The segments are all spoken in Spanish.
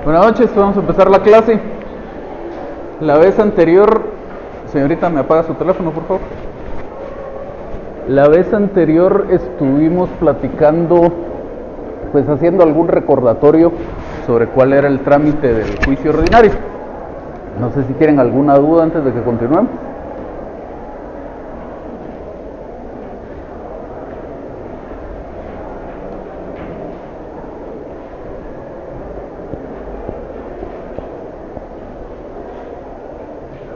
Buenas noches, vamos a empezar la clase. La vez anterior, señorita, ¿me apaga su teléfono, por favor? La vez anterior estuvimos platicando, pues haciendo algún recordatorio sobre cuál era el trámite del juicio ordinario. No sé si tienen alguna duda antes de que continuemos.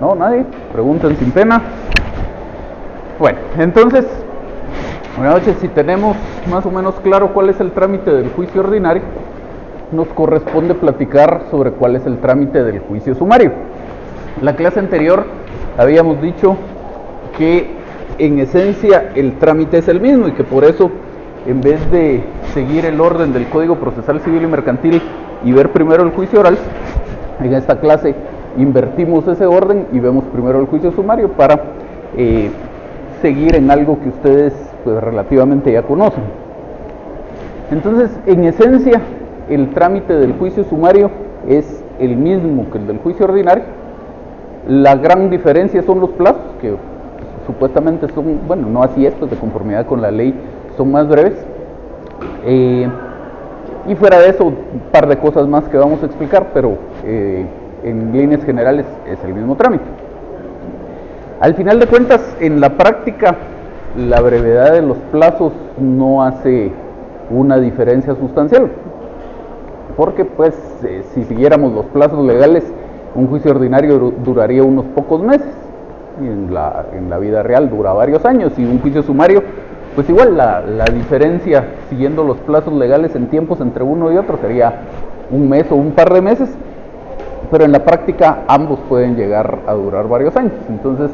No, nadie. Pregunten sin pena. Bueno, entonces, buenas noches. Si tenemos más o menos claro cuál es el trámite del juicio ordinario, nos corresponde platicar sobre cuál es el trámite del juicio sumario. La clase anterior habíamos dicho que en esencia el trámite es el mismo y que por eso, en vez de seguir el orden del Código Procesal Civil y Mercantil y ver primero el juicio oral, en esta clase invertimos ese orden y vemos primero el juicio sumario para seguir en algo que ustedes pues relativamente ya conocen. Entonces, en esencia, el trámite del juicio sumario es el mismo que el del juicio ordinario. La gran diferencia son los plazos, que supuestamente son, bueno, no así es, pues de conformidad con la ley son más breves. Y fuera de eso, un par de cosas más que vamos a explicar, pero en líneas generales es el mismo trámite. Al final de cuentas, en la práctica, la brevedad de los plazos no hace una diferencia sustancial, porque pues si siguiéramos los plazos legales, un juicio ordinario duraría unos pocos meses, y en la vida real dura varios años, y un juicio sumario, pues igual la diferencia siguiendo los plazos legales en tiempos entre uno y otro sería un mes o un par de meses, pero en la práctica ambos pueden llegar a durar varios años. Entonces,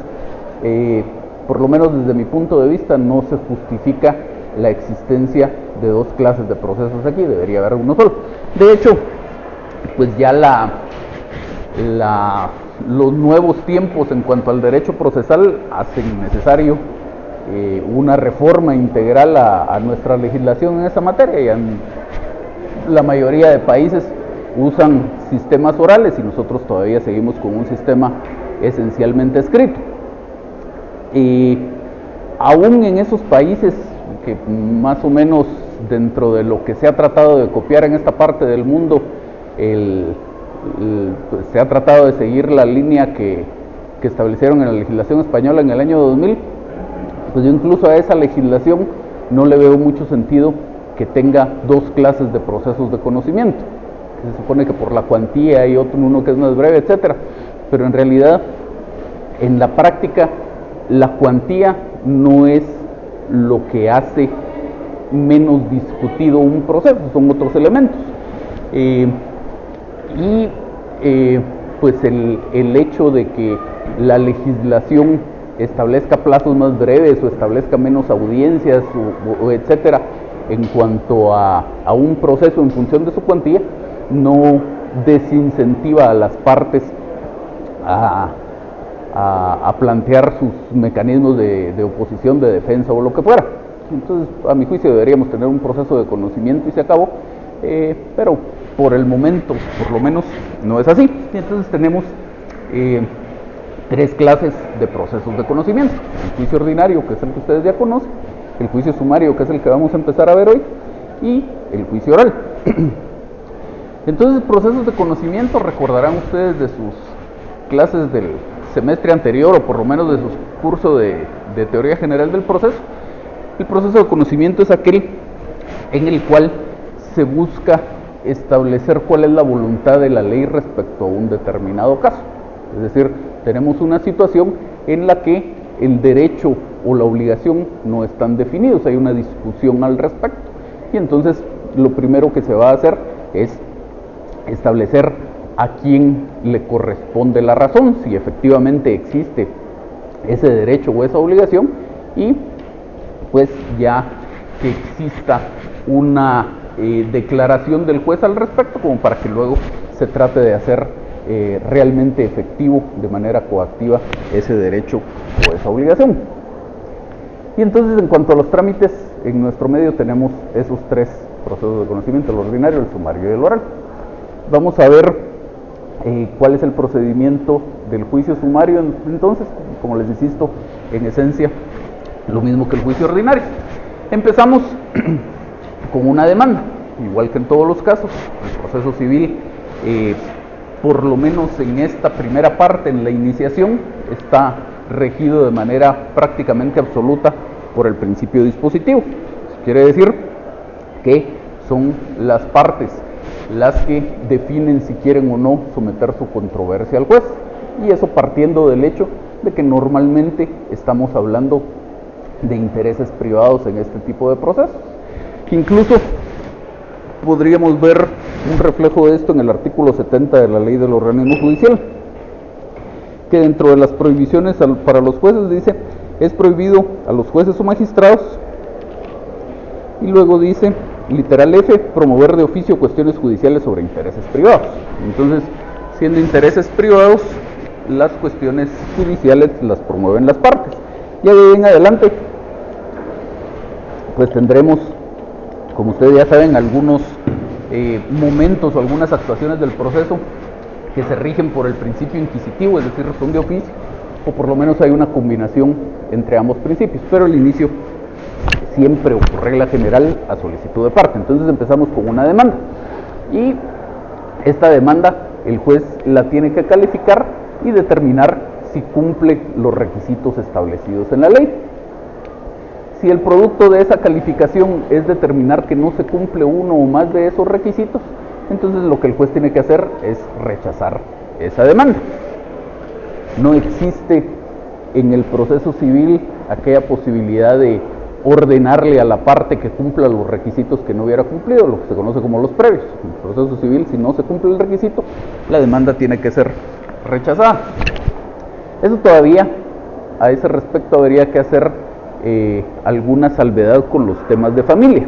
por lo menos desde mi punto de vista, no se justifica la existencia de dos clases de procesos aquí, debería haber uno solo. De hecho, pues ya los nuevos tiempos en cuanto al derecho procesal hacen necesario una reforma integral a nuestra legislación en esa materia. Ya la mayoría de países usan sistemas orales y nosotros todavía seguimos con un sistema esencialmente escrito. Y aún en esos países que más o menos dentro de lo que se ha tratado de copiar en esta parte del mundo, pues se ha tratado de seguir la línea que establecieron en la legislación española en el año 2000, pues yo incluso a esa legislación no le veo mucho sentido que tenga dos clases de procesos de conocimiento. Se supone que por la cuantía hay uno que es más breve, etcétera, pero en realidad en la práctica la cuantía no es lo que hace menos discutido un proceso, son otros elementos. Pues el hecho de que la legislación establezca plazos más breves o establezca menos audiencias o etcétera en cuanto a un proceso en función de su cuantía, no desincentiva a las partes a plantear sus mecanismos de oposición, de defensa o lo que fuera. Entonces, a mi juicio deberíamos tener un proceso de conocimiento y se acabó, pero por el momento, por lo menos, no es así. Y entonces tenemos tres clases de procesos de conocimiento: el juicio ordinario, que es el que ustedes ya conocen, el juicio sumario, que es el que vamos a empezar a ver hoy, y el juicio oral. Entonces, procesos de conocimiento, recordarán ustedes de sus clases del semestre anterior, o por lo menos de sus cursos de teoría general del proceso. El proceso de conocimiento es aquel en el cual se busca establecer cuál es la voluntad de la ley respecto a un determinado caso. Es decir, tenemos una situación en la que el derecho o la obligación no están definidos, hay una discusión al respecto, y entonces lo primero que se va a hacer es establecer a quién le corresponde la razón, si efectivamente existe ese derecho o esa obligación, y pues ya que exista una declaración del juez al respecto, como para que luego se trate de hacer realmente efectivo de manera coactiva ese derecho o esa obligación. Y entonces, en cuanto a los trámites, en nuestro medio tenemos esos tres procesos de conocimiento: el ordinario, el sumario y el oral. vamos a ver cuál es el procedimiento del juicio sumario. Entonces, como les insisto, en esencia, lo mismo que el juicio ordinario. Empezamos con una demanda, igual que en todos los casos. El proceso civil, por lo menos en esta primera parte, en la iniciación, está regido de manera prácticamente absoluta por el principio dispositivo. Eso quiere decir que son las partes las que definen si quieren o no someter su controversia al juez, y eso partiendo del hecho de que normalmente estamos hablando de intereses privados en este tipo de procesos. Incluso podríamos ver un reflejo de esto en el artículo 70 de la Ley del Organismo Judicial, que dentro de las prohibiciones para los jueces dice: es prohibido a los jueces o magistrados, y luego dice, literal F, promover de oficio cuestiones judiciales sobre intereses privados. Entonces, siendo intereses privados, las cuestiones judiciales las promueven las partes. Ya de ahí en adelante, pues tendremos, como ustedes ya saben, algunos momentos o algunas actuaciones del proceso que se rigen por el principio inquisitivo, es decir, son de oficio, o por lo menos hay una combinación entre ambos principios, pero el inicio siempre o por regla general a solicitud de parte. Entonces empezamos con una demanda, y esta demanda el juez la tiene que calificar y determinar si cumple los requisitos establecidos en la ley. Si el producto de esa calificación es determinar que no se cumple uno o más de esos requisitos, entonces lo que el juez tiene que hacer es rechazar esa demanda. No existe en el proceso civil aquella posibilidad de ordenarle a la parte que cumpla los requisitos que no hubiera cumplido, lo que se conoce como los previos. En el proceso civil, si no se cumple el requisito, la demanda tiene que ser rechazada. Eso todavía, a ese respecto, habría que hacer alguna salvedad con los temas de familia.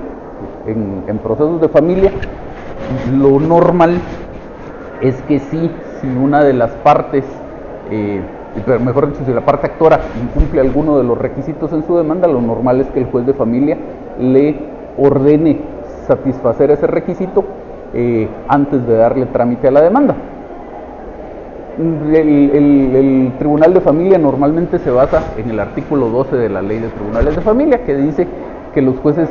En procesos de familia, lo normal es que si una de las partes, mejor dicho, si la parte actora incumple alguno de los requisitos en su demanda, lo normal es que el juez de familia le ordene satisfacer ese requisito antes de darle trámite a la demanda. El Tribunal de Familia normalmente se basa en el artículo 12 de la Ley de Tribunales de Familia, que dice que los jueces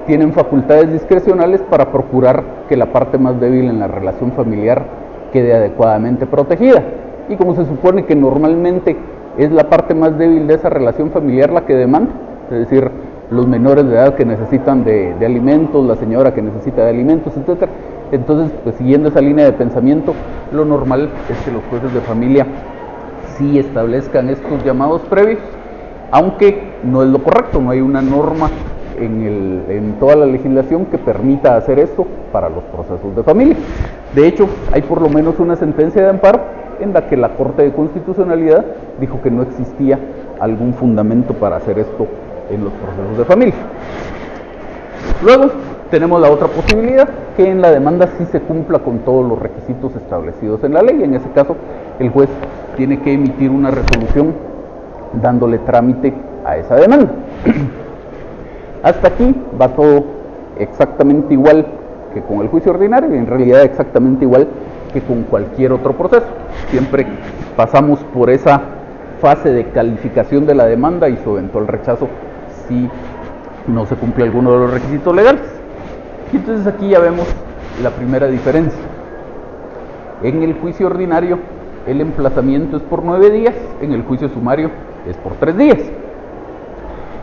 tienen facultades discrecionales para procurar que la parte más débil en la relación familiar quede adecuadamente protegida. Y como se supone que normalmente es la parte más débil de esa relación familiar la que demanda, es decir, los menores de edad que necesitan de alimentos, la señora que necesita de alimentos, etc. Entonces, pues siguiendo esa línea de pensamiento, lo normal es que los jueces de familia sí establezcan estos llamados previos, aunque no es lo correcto, no hay una norma en toda la legislación que permita hacer esto para los procesos de familia. De hecho, hay por lo menos una sentencia de amparo en la que la Corte de Constitucionalidad dijo que no existía algún fundamento para hacer esto en los procesos de familia. Luego tenemos la otra posibilidad, que en la demanda sí se cumpla con todos los requisitos establecidos en la ley. En ese caso, el juez tiene que emitir una resolución dándole trámite a esa demanda. Hasta aquí va todo exactamente igual que con el juicio ordinario, y en realidad exactamente igual que con cualquier otro proceso. Siempre pasamos por esa fase de calificación de la demanda y su eventual rechazo si no se cumple alguno de los requisitos legales. Y entonces aquí ya vemos la primera diferencia. En el juicio ordinario el emplazamiento es por 9 días, en el juicio sumario es por 3 días.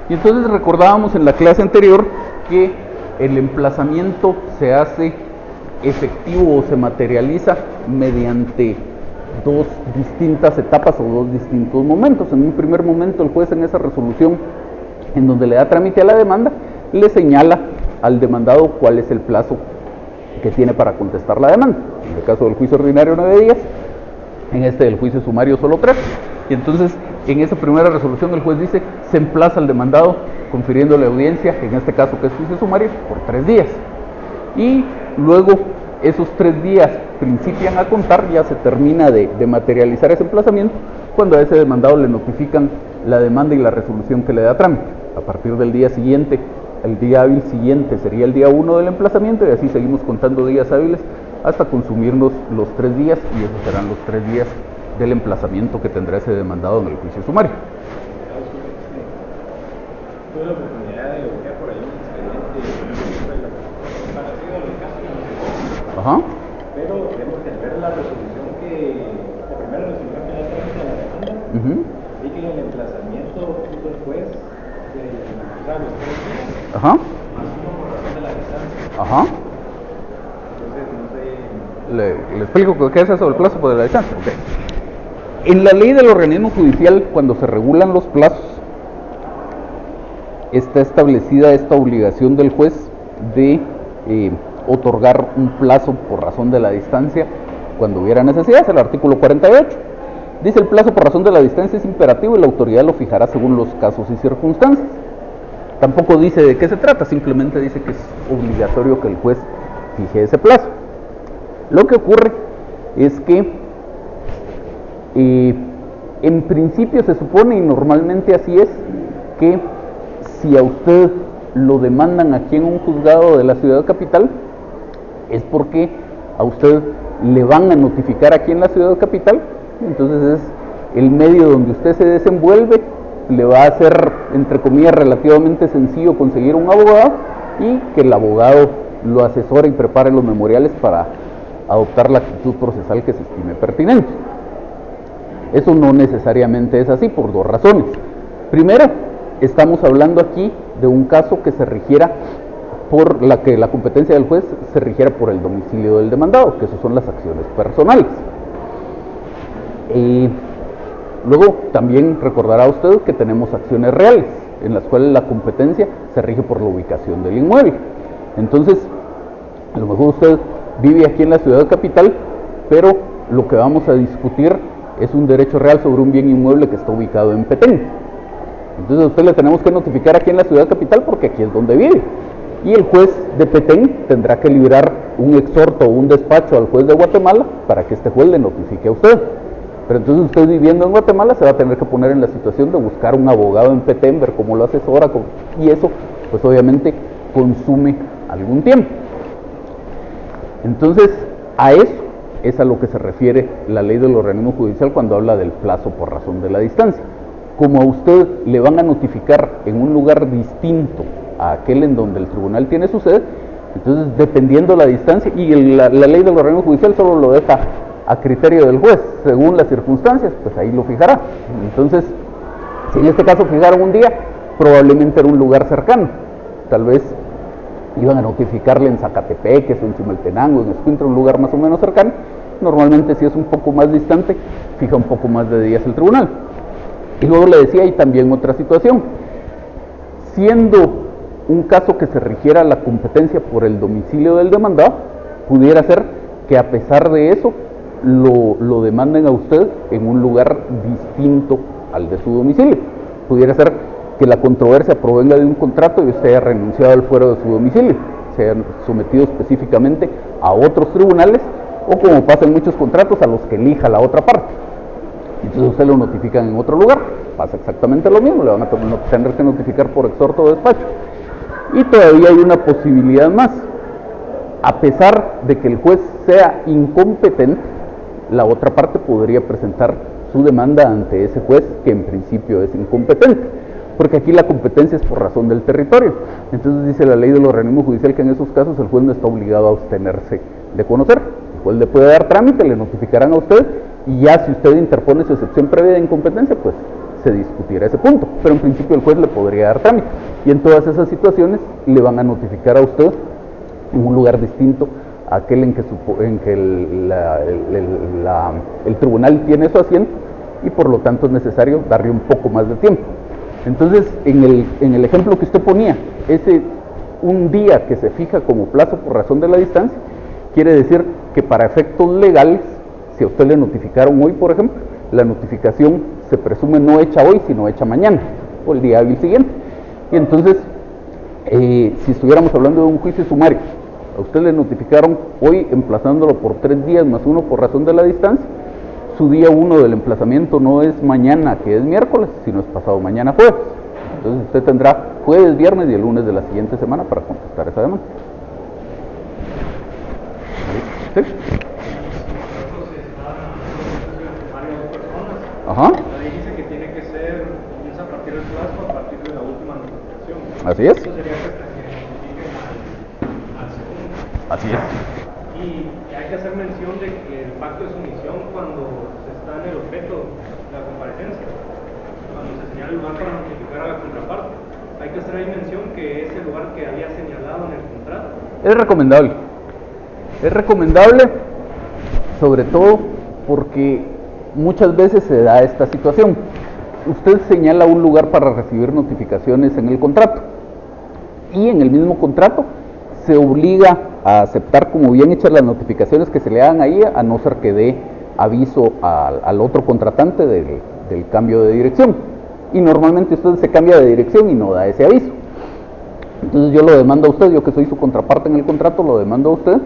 Y entonces recordábamos en la clase anterior que el emplazamiento se hace efectivo o se materializa mediante dos distintas etapas o dos distintos momentos. En un primer momento, el juez, en esa resolución en donde le da trámite a la demanda, le señala al demandado cuál es el plazo que tiene para contestar la demanda. En el caso del juicio ordinario, 9 días, en este del juicio sumario solo 3. Y entonces, en esa primera resolución, el juez dice: se emplaza al demandado confiriéndole audiencia, en este caso que es juicio sumario, por 3 días. Y luego esos 3 días principian a contar, ya se termina de materializar ese emplazamiento, cuando a ese demandado le notifican la demanda y la resolución que le da trámite. A partir del día siguiente el día hábil siguiente sería el día 1 del emplazamiento, y así seguimos contando días hábiles hasta consumirnos los 3 días, y esos serán los 3 días del emplazamiento que tendrá ese demandado en el juicio sumario. Tuve la oportunidad de buscar por ahí un expediente parecido a los casos que nos quedó. Ajá. Pero tenemos que ver la resolución la primera resolución que ya trae la demanda, y que en el emplazamiento puso el juez los 3 días, Ajá. más uno por razón de la distancia. Ajá. Entonces, no sé. Le explico qué es eso del plazo por la distancia. Okay. En la ley del organismo judicial, cuando se regulan los plazos, está establecida esta obligación del juez de otorgar un plazo por razón de la distancia cuando hubiera necesidad. Es el artículo 48. Dice: el plazo por razón de la distancia es imperativo y la autoridad lo fijará según los casos y circunstancias. Tampoco dice de qué se trata, simplemente dice que es obligatorio que el juez fije ese plazo. Lo que ocurre es que en principio se supone, y normalmente así es, que si a usted lo demandan aquí en un juzgado de la ciudad capital, es porque a usted le van a notificar aquí en la ciudad capital. Entonces es el medio donde usted se desenvuelve, le va a ser, entre comillas, relativamente sencillo conseguir un abogado, y que el abogado lo asesore y prepare los memoriales para adoptar la actitud procesal que se estime pertinente. Eso no necesariamente es así, por 2 razones. Primero, estamos hablando aquí de un caso que se rigiera por la que la competencia del juez se rigiera por el domicilio del demandado, que eso son las acciones personales. Luego también recordará usted que tenemos acciones reales, en las cuales la competencia se rige por la ubicación del inmueble. Entonces, a lo mejor usted vive aquí en la ciudad capital, pero lo que vamos a discutir es un derecho real sobre un bien inmueble que está ubicado en Petén. Entonces a usted le tenemos que notificar aquí en la ciudad capital porque aquí es donde vive. Y el juez de Petén tendrá que librar un exhorto o un despacho al juez de Guatemala para que este juez le notifique a usted. Pero entonces usted, viviendo en Guatemala, se va a tener que poner en la situación de buscar un abogado en Petén, ver cómo lo asesora, y eso pues obviamente consume algún tiempo. Entonces a eso es a lo que se refiere la ley del organismo judicial cuando habla del plazo por razón de la distancia. Como a usted le van a notificar en un lugar distinto a aquel en donde el tribunal tiene su sede, entonces dependiendo la distancia, y la ley del organismo judicial solo lo deja a criterio del juez, según las circunstancias, pues ahí lo fijará. Entonces, si en este caso fijaron un día, probablemente era un lugar cercano, tal vez iban a notificarle en Zacatepeques, o en Chimaltenango, en Escuintla, un lugar más o menos cercano. Normalmente, si es un poco más distante, fija un poco más de días el tribunal. Y luego le decía, hay también otra situación. Siendo un caso que se rigiera la competencia por el domicilio del demandado, pudiera ser que a pesar de eso lo demanden a usted en un lugar distinto al de su domicilio. Pudiera ser que la controversia provenga de un contrato y usted haya renunciado al fuero de su domicilio, se haya sometido específicamente a otros tribunales, o como pasa en muchos contratos, a los que elija la otra parte. Entonces usted lo notifican en otro lugar, pasa exactamente lo mismo, le van a tener que notificar por exhorto o despacho. Y todavía hay una posibilidad más. A pesar de que el juez sea incompetente, la otra parte podría presentar su demanda ante ese juez que en principio es incompetente, porque aquí la competencia es por razón del territorio. Entonces dice la ley del organismo judicial que en esos casos el juez no está obligado a abstenerse de conocer. El juez le puede dar trámite, le notificarán a usted, y ya si usted interpone su excepción previa de incompetencia, pues se discutirá ese punto, pero en principio el juez le podría dar trámite, y en todas esas situaciones le van a notificar a usted en un lugar distinto a aquel en que el tribunal tiene su asiento, y por lo tanto es necesario darle un poco más de tiempo. Entonces, en el ejemplo que usted ponía, ese un día que se fija como plazo por razón de la distancia, quiere decir que para efectos legales, si a usted le notificaron hoy, por ejemplo, la notificación se presume no hecha hoy, sino hecha mañana, o el día hábil siguiente. Y entonces, si estuviéramos hablando de un juicio sumario, a usted le notificaron hoy emplazándolo por 3 días más 1 por razón de la distancia, su día 1 del emplazamiento no es mañana, que es miércoles, sino es pasado mañana jueves. Entonces usted tendrá jueves, viernes y el lunes de la siguiente semana para contestar esa demanda. ¿Sí? Ajá. Ahí dice que tiene que ser, comienza a partir del plazo a partir de la última notificación. Así es. Eso sería hasta que notifiquen al segundo. Así es. Y hay que hacer mención de que el pacto de sumisión cuando se está en el objeto de la comparecencia, cuando se señala el lugar para notificar a la contraparte, hay que hacer ahí mención que es el lugar que había señalado en el contrato. Es recomendable. Es recomendable, sobre todo porque muchas veces se da esta situación. Usted señala un lugar para recibir notificaciones en el contrato y en el mismo contrato se obliga a aceptar como bien hechas las notificaciones que se le hagan ahí, a no ser que dé aviso al otro contratante del cambio de dirección. Y normalmente usted se cambia de dirección y no da ese aviso. Entonces yo lo demando a usted, yo que soy su contraparte en el contrato, lo demando a usted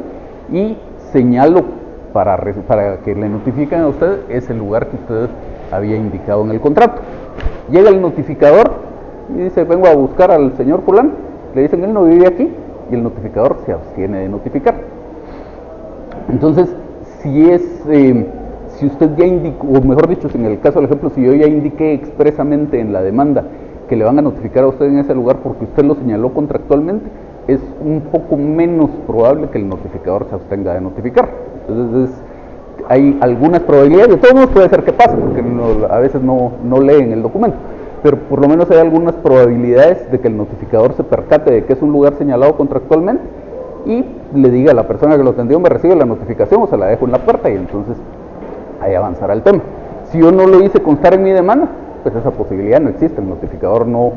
y señalo para que le notifiquen a usted ese lugar que usted había indicado en el contrato. Llega el notificador y dice, vengo a buscar al señor fulano. Le dicen, él no vive aquí, y el notificador se abstiene de notificar. Entonces, si usted ya indicó, o mejor dicho, en el caso del ejemplo, si yo ya indiqué expresamente en la demanda que le van a notificar a usted en ese lugar porque usted lo señaló contractualmente, es un poco menos probable que el notificador se abstenga de notificar. Entonces, hay algunas probabilidades, de todos modos puede ser que pase, porque a veces no leen el documento, pero por lo menos hay algunas probabilidades de que el notificador se percate de que es un lugar señalado contractualmente y le diga a la persona que lo atendió, me recibe la notificación o se la dejo en la puerta, y entonces ahí avanzará el tema. Si yo no lo hice constar en mi demanda, pues esa posibilidad no existe. El notificador no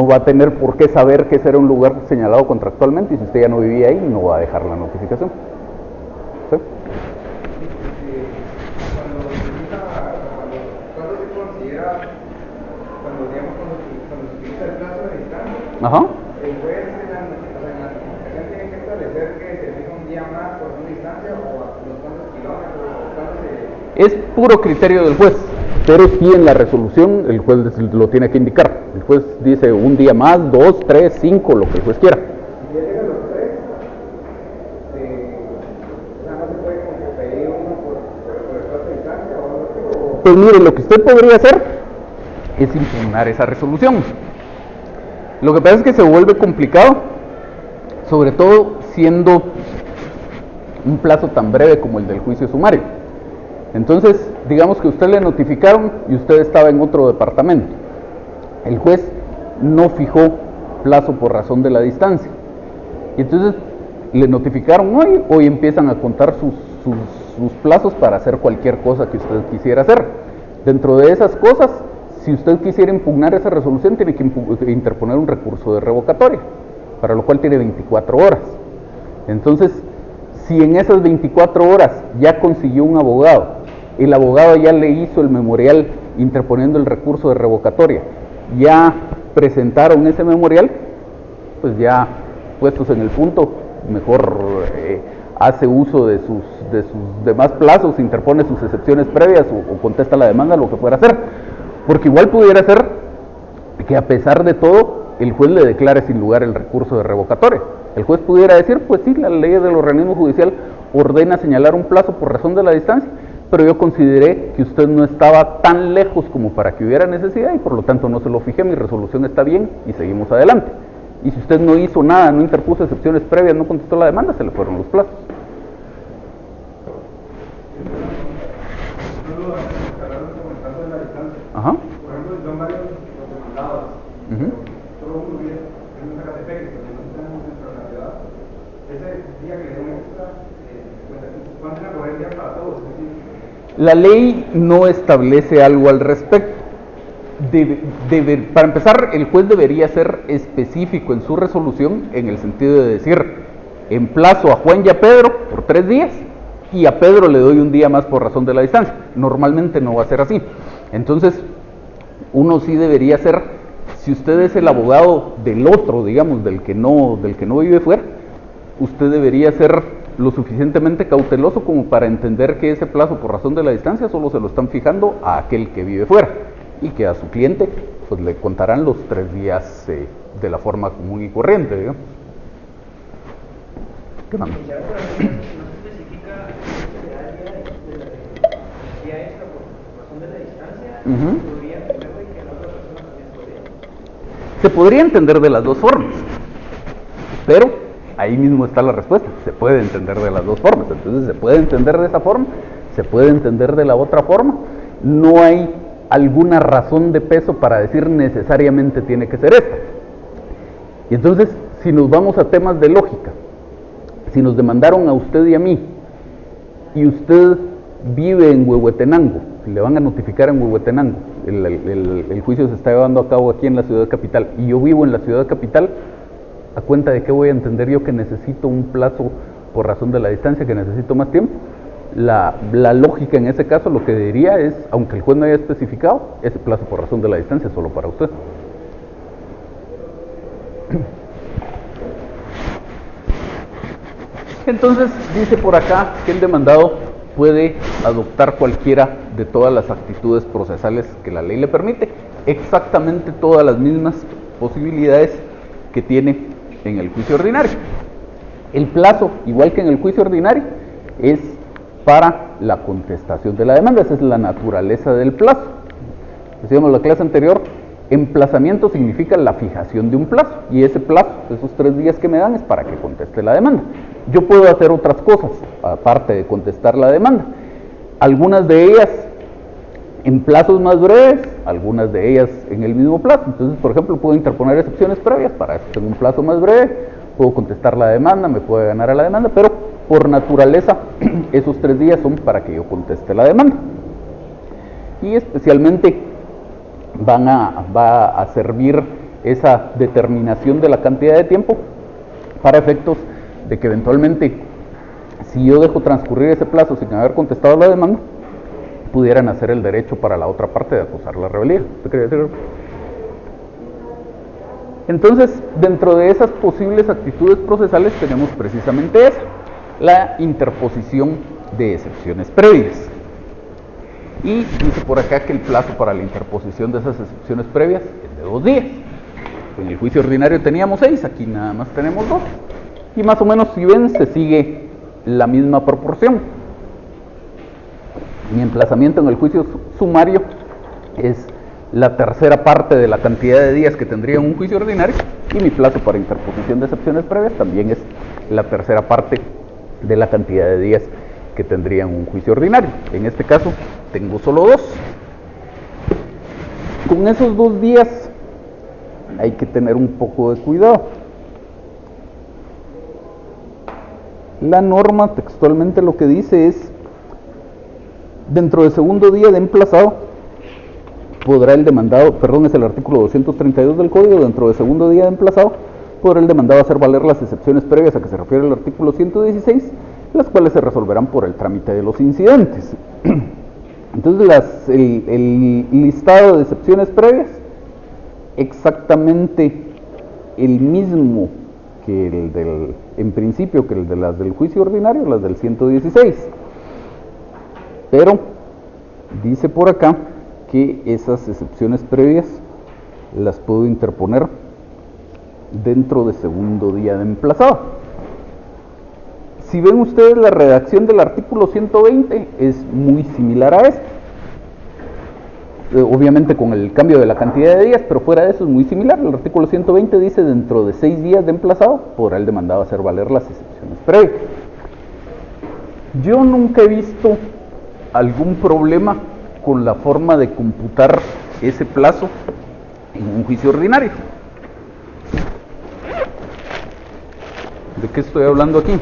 va a tener por qué saber que ese era un lugar señalado contractualmente, y si usted ya no vivía ahí, no va a dejar la notificación. ¿Sí? ¿Cuándo se considera, cuando se utiliza el plazo de distancia? Ajá. El juez en la notificación tiene que establecer que se fija un día más por una distancia o a los cuantos kilómetros o cuándo se... Es puro criterio del juez, pero sí en la resolución el juez lo tiene que indicar. El juez dice un día más, 2, 3, 5, lo que el juez quiera. Si ya llegan los tres, no se puede como que pedir uno por el plazo de distancia o algo así, o... Pues mire, lo que usted podría hacer es impugnar esa resolución. Lo que pasa es que se vuelve complicado, sobre todo siendo un plazo tan breve como el del juicio sumario. Entonces, digamos que usted le notificaron y usted estaba en otro departamento. El juez no fijó plazo por razón de la distancia. Y entonces le notificaron hoy empiezan a contar sus plazos para hacer cualquier cosa que usted quisiera hacer. Dentro de esas cosas, si usted quisiera impugnar esa resolución, tiene que interponer un recurso de revocatoria, para lo cual tiene 24 horas. Entonces, si en esas 24 horas ya consiguió un abogado, el abogado ya le hizo el memorial interponiendo el recurso de revocatoria, ya presentaron ese memorial, pues ya puestos en el punto, mejor hace uso de sus demás plazos, interpone sus excepciones previas o contesta la demanda, lo que pueda hacer. Porque igual pudiera ser que a pesar de todo el juez le declare sin lugar el recurso de revocatoria. El juez pudiera decir, pues sí, la ley del organismo judicial ordena señalar un plazo por razón de la distancia, pero yo consideré que usted no estaba tan lejos como para que hubiera necesidad y por lo tanto no se lo fijé, mi resolución está bien y seguimos adelante. Y si usted no hizo nada, no interpuso excepciones previas, no contestó la demanda, se le fueron los plazos. Ajá. Por ejemplo, son varios los demandados. Solo uno vive en un Zacatepec, porque no tenemos dentro de la ciudad. Ese día que le dieron extra, ¿cuánto van a poder día para todos? La ley no establece algo al respecto. Para empezar, el juez debería ser específico en su resolución en el sentido de decir, emplazo a Juan y a Pedro por 3 días y a Pedro le doy un día más por razón de la distancia. Normalmente no va a ser así. Entonces, uno sí debería ser, si usted es el abogado del otro, digamos, del que no vive fuera, usted debería ser lo suficientemente cauteloso como para entender que ese plazo por razón de la distancia solo se lo están fijando a aquel que vive fuera. y que a su cliente pues le contarán los 3 días de la forma común y corriente, digamos. ¿Qué más? Ya por ahí no se especifica si será el día extra por razón de la distancia, podría entenderlo y que la otra persona también podría. Se podría entender de las dos formas, pero ahí mismo está la respuesta. Se puede entender de las dos formas. Entonces se puede entender de esa forma, se puede entender de la otra forma. No hay alguna razón de peso para decir necesariamente tiene que ser esta. Y entonces, si nos vamos a temas de lógica, si nos demandaron a usted y a mí, y usted vive en Huehuetenango, le van a notificar en Huehuetenango, el juicio se está llevando a cabo aquí en la ciudad capital, y yo vivo en la ciudad capital, ¿a cuenta de qué voy a entender yo que necesito un plazo por razón de la distancia, que necesito más tiempo? La lógica en ese caso lo que diría es, aunque el juez no haya especificado, ese plazo por razón de la distancia es solo para usted. Entonces dice por acá que el demandado puede adoptar cualquiera de todas las actitudes procesales que la ley le permite, exactamente todas las mismas posibilidades que tiene en el juicio ordinario. El plazo, igual que en el juicio ordinario, es para la contestación de la demanda. Esa es la naturaleza del plazo. Decíamos en la clase anterior, emplazamiento significa la fijación de un plazo, y ese plazo, esos 3 días que me dan, es para que conteste la demanda. Yo puedo hacer otras cosas, aparte de contestar la demanda. Algunas de ellas en plazos más breves, algunas de ellas en el mismo plazo. Entonces, por ejemplo, puedo interponer excepciones previas, para eso tengo un plazo más breve, puedo contestar la demanda, me puede ganar a la demanda, pero por naturaleza esos 3 días son para que yo conteste la demanda. Y especialmente va a servir esa determinación de la cantidad de tiempo para efectos de que eventualmente, si yo dejo transcurrir ese plazo sin haber contestado la demanda, pudieran hacer el derecho para la otra parte de acusar la rebeldía. ¿Usted quería decir algo? Entonces, dentro de esas posibles actitudes procesales tenemos precisamente esa, la interposición de excepciones previas. Y dice por acá que el plazo para la interposición de esas excepciones previas es de 2 días. En el juicio ordinario teníamos 6, aquí nada más tenemos 2. Y más o menos, si ven, se sigue la misma proporción. Mi emplazamiento en el juicio sumario es la tercera parte de la cantidad de días que tendría un juicio ordinario, y mi plazo para interposición de excepciones previas también es la tercera parte de la cantidad de días que tendría un juicio ordinario. En este caso tengo solo 2. Con esos 2 días hay que tener un poco de cuidado. La norma textualmente lo que dice es: dentro del segundo día de emplazado podrá el demandado, es el artículo 232 del código, dentro del segundo día de emplazado podrá el demandado hacer valer las excepciones previas a que se refiere el artículo 116, las cuales se resolverán por el trámite de los incidentes. Entonces el listado de excepciones previas, exactamente el mismo que el del, en principio, que el de las del juicio ordinario, las del 116. Pero dice por acá que esas excepciones previas las puedo interponer dentro de segundo día de emplazado. Si ven ustedes, la redacción del artículo 120 es muy similar a esta. Obviamente con el cambio de la cantidad de días, pero fuera de eso es muy similar. El artículo 120 dice: dentro de 6 días de emplazado podrá el demandado hacer valer las excepciones previas. Yo nunca he visto algún problema con la forma de computar ese plazo en un juicio ordinario. ¿De qué estoy hablando aquí?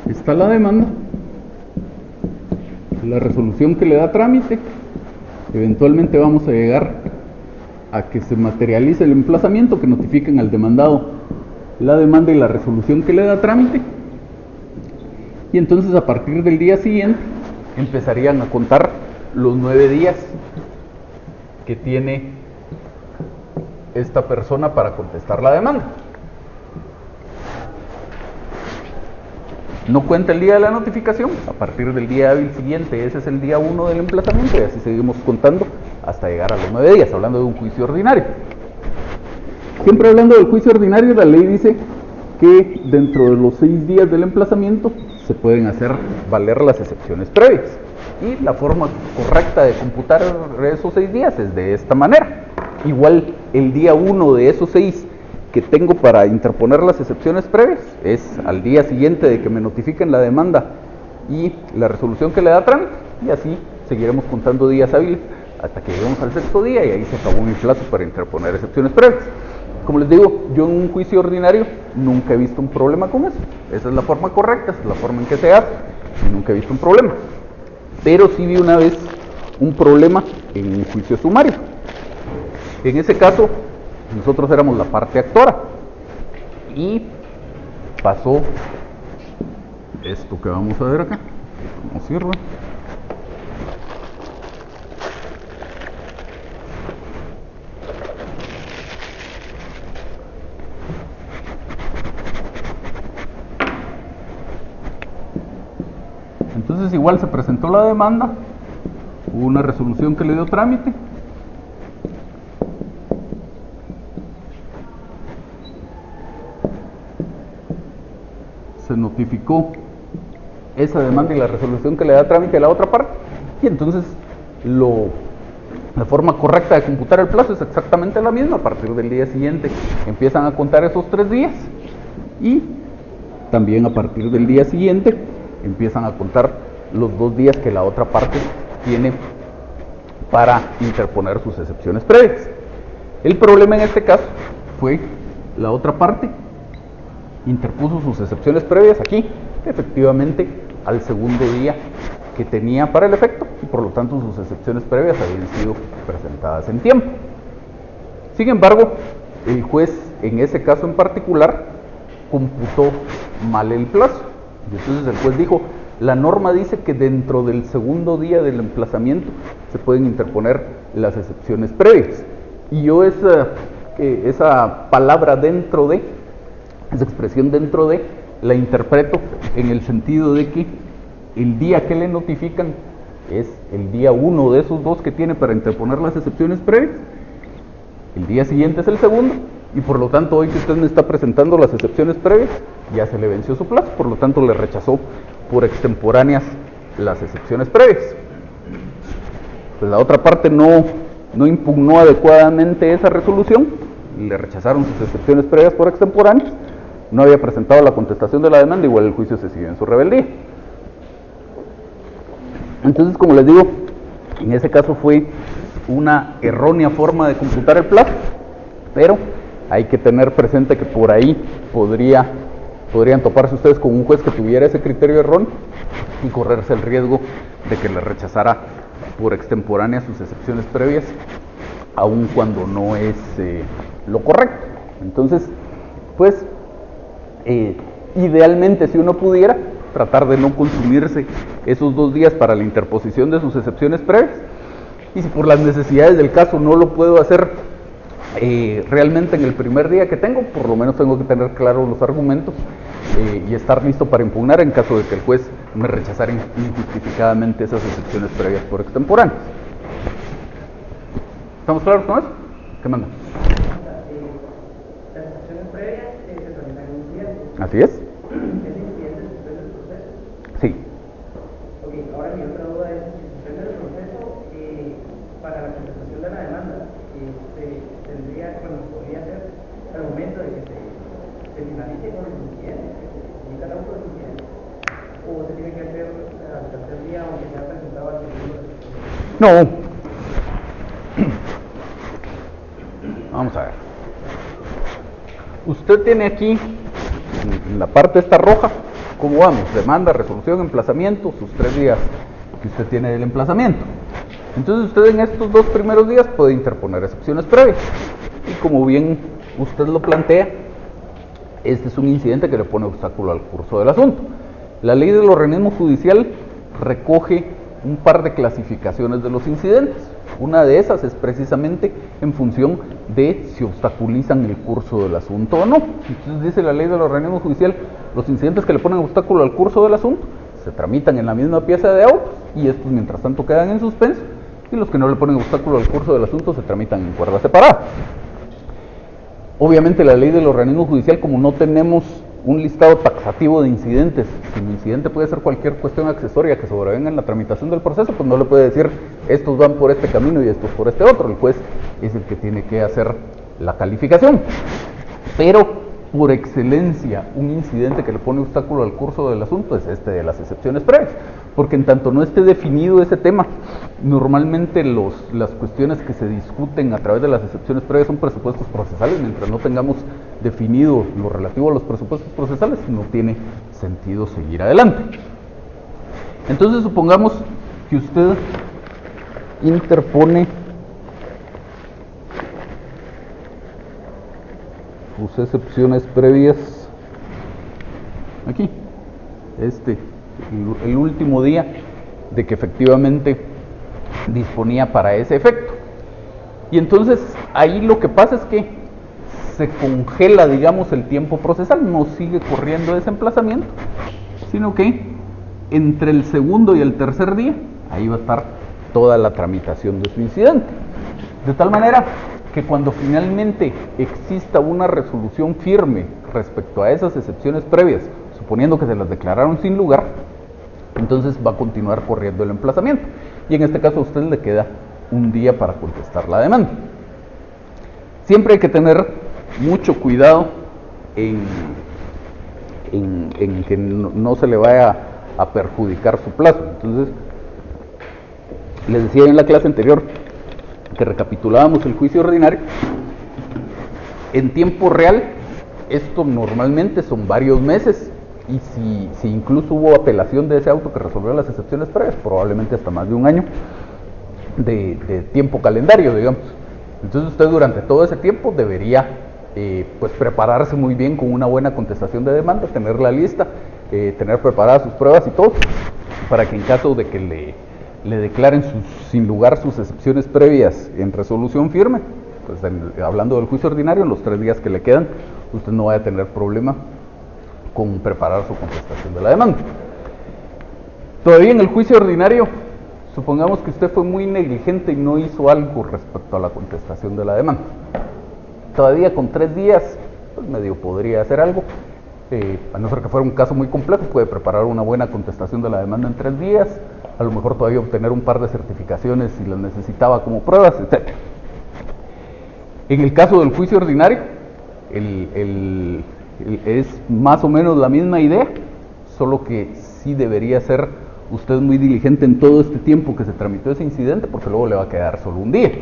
Está la demanda, la resolución que le da trámite, eventualmente vamos a llegar a que se materialice el emplazamiento, que notifiquen al demandado la demanda y la resolución que le da trámite, y entonces a partir del día siguiente empezarían a contar los 9 días que tiene esta persona para contestar la demanda. no cuenta el día de la notificación, a partir del día hábil siguiente, ese es el día 1 del emplazamiento, y así seguimos contando hasta llegar a los 9 días, hablando de un juicio ordinario. Siempre hablando del juicio ordinario, la ley dice que dentro de los 6 días del emplazamiento se pueden hacer valer las excepciones previas. Y la forma correcta de computar esos 6 días es de esta manera. Igual el día 1 de esos 6 que tengo para interponer las excepciones previas es al día siguiente de que me notifiquen la demanda y la resolución que le da trámite, y así seguiremos contando días hábiles hasta que lleguemos al 6º día, y ahí se acabó mi plazo para interponer excepciones previas. Como les digo, yo en un juicio ordinario nunca he visto un problema con eso. Esa es la forma correcta, esa es la forma en que se hace, y nunca he visto un problema. Pero sí vi una vez un problema en un juicio sumario. En ese caso, nosotros éramos la parte actora, y pasó esto que vamos a ver acá. ¿Cómo sirve? Entonces igual se presentó la demanda, hubo una resolución que le dio trámite, se notificó esa demanda y la resolución que le da trámite a la otra parte, y entonces la forma correcta de computar el plazo es exactamente la misma. A partir del día siguiente empiezan a contar esos 3 días, y también a partir del día siguiente empiezan a contar los 2 días que la otra parte tiene para interponer sus excepciones previas. El problema en este caso fue la otra parte interpuso sus excepciones previas aquí, efectivamente al 2º día que tenía para el efecto, y por lo tanto sus excepciones previas habían sido presentadas en tiempo. Sin embargo, el juez en ese caso en particular computó mal el plazo, y entonces el juez dijo: la norma dice que dentro del 2º día del emplazamiento se pueden interponer las excepciones previas, y yo esa palabra dentro de, esa expresión dentro de, la interpreto en el sentido de que el día que le notifican es el día 1 de esos 2 que tiene para interponer las excepciones previas, el día siguiente es el 2º, y por lo tanto hoy que usted me está presentando las excepciones previas, ya se le venció su plazo, por lo tanto le rechazó por extemporáneas las excepciones previas. Pues la otra parte no impugnó adecuadamente esa resolución, y le rechazaron sus excepciones previas por extemporáneas, no había presentado la contestación de la demanda, igual el juicio se siguió en su rebeldía. Entonces, como les digo, en ese caso fue una errónea forma de computar el plazo, pero hay que tener presente que por ahí podrían toparse ustedes con un juez que tuviera ese criterio erróneo y correrse el riesgo de que le rechazara por extemporánea sus excepciones previas, aun cuando no es lo correcto. Entonces, pues, idealmente, si uno pudiera, tratar de no consumirse esos 2 días para la interposición de sus excepciones previas, y si por las necesidades del caso no lo puedo hacer realmente en el primer día que tengo, por lo menos tengo que tener claros los argumentos y estar listo para impugnar en caso de que el juez me rechazara injustificadamente esas excepciones previas por extemporáneas. ¿Estamos claros con eso? ¿Qué manda? Las excepciones previas se presentan en un incidente. Así es. ¿Ese incidente suspende el proceso? Sí. Ok, ahora mi otra duda es: si suspende el proceso, para la contestación de la demanda, podría ser al momento de que se finalice con el incidente, que se emita el auto del incidente, o se tiene que hacer al 3er día aunque se ha presentado al segundo. No. Vamos a ver. Usted tiene aquí, en la parte esta roja, ¿cómo vamos? Demanda, resolución, emplazamiento, sus 3 días que usted tiene del emplazamiento. Entonces usted en estos 2 primeros días puede interponer excepciones previas. Y como bien usted lo plantea, este es un incidente que le pone obstáculo al curso del asunto. La ley del organismo judicial recoge un par de clasificaciones de los incidentes. Una de esas es precisamente en función de si obstaculizan el curso del asunto o no. Entonces dice la ley del organismo judicial, los incidentes que le ponen obstáculo al curso del asunto se tramitan en la misma pieza de autos y estos mientras tanto quedan en suspenso, y los que no le ponen obstáculo al curso del asunto se tramitan en cuerda separada. Obviamente la ley del organismo judicial, como no tenemos un listado taxativo de incidentes, si un incidente puede ser cualquier cuestión accesoria que sobrevenga en la tramitación del proceso, pues no le puede decir estos van por este camino y estos por este otro. El juez es el que tiene que hacer la calificación. Pero por excelencia, un incidente que le pone obstáculo al curso del asunto es este de las excepciones previas, porque en tanto no esté definido ese tema, normalmente las cuestiones que se discuten a través de las excepciones previas son presupuestos procesales. Mientras no tengamos definido lo relativo a los presupuestos procesales, no tiene sentido seguir adelante. Entonces supongamos que usted interpone sus excepciones previas aquí, el último día de que efectivamente disponía para ese efecto. Y entonces ahí lo que pasa es que se congela, digamos, el tiempo procesal, no sigue corriendo ese emplazamiento, sino que entre el segundo y el tercer día, ahí va a estar toda la tramitación de su incidente. De tal manera que cuando finalmente exista una resolución firme respecto a esas excepciones previas, suponiendo que se las declararon sin lugar, entonces va a continuar corriendo el emplazamiento. Y en este caso a usted le queda un día para contestar la demanda. Siempre hay que tener mucho cuidado en que no se le vaya a perjudicar su plazo. Entonces, les decía en la clase anterior que recapitulábamos el juicio ordinario. En tiempo real, esto normalmente son varios meses, y si incluso hubo apelación de ese auto que resolvió las excepciones previas, probablemente hasta más de un año de tiempo calendario, digamos. Entonces usted durante todo ese tiempo debería pues prepararse muy bien con una buena contestación de demanda, tener la lista, tener preparadas sus pruebas y todo, para que en caso de que le declaren sin lugar sus excepciones previas en resolución firme, pues hablando del juicio ordinario, en los 3 días que le quedan, usted no vaya a tener problema con preparar su contestación de la demanda. Todavía en el juicio ordinario, supongamos que usted fue muy negligente y no hizo algo respecto a la contestación de la demanda. Todavía con 3 días, pues medio podría hacer algo. A no ser que fuera un caso muy complejo, puede preparar una buena contestación de la demanda en 3 días, a lo mejor todavía obtener un par de certificaciones si las necesitaba como pruebas, etc. En el caso del juicio ordinario, es más o menos la misma idea, solo que sí debería ser usted muy diligente en todo este tiempo que se tramitó ese incidente, porque luego le va a quedar solo un día.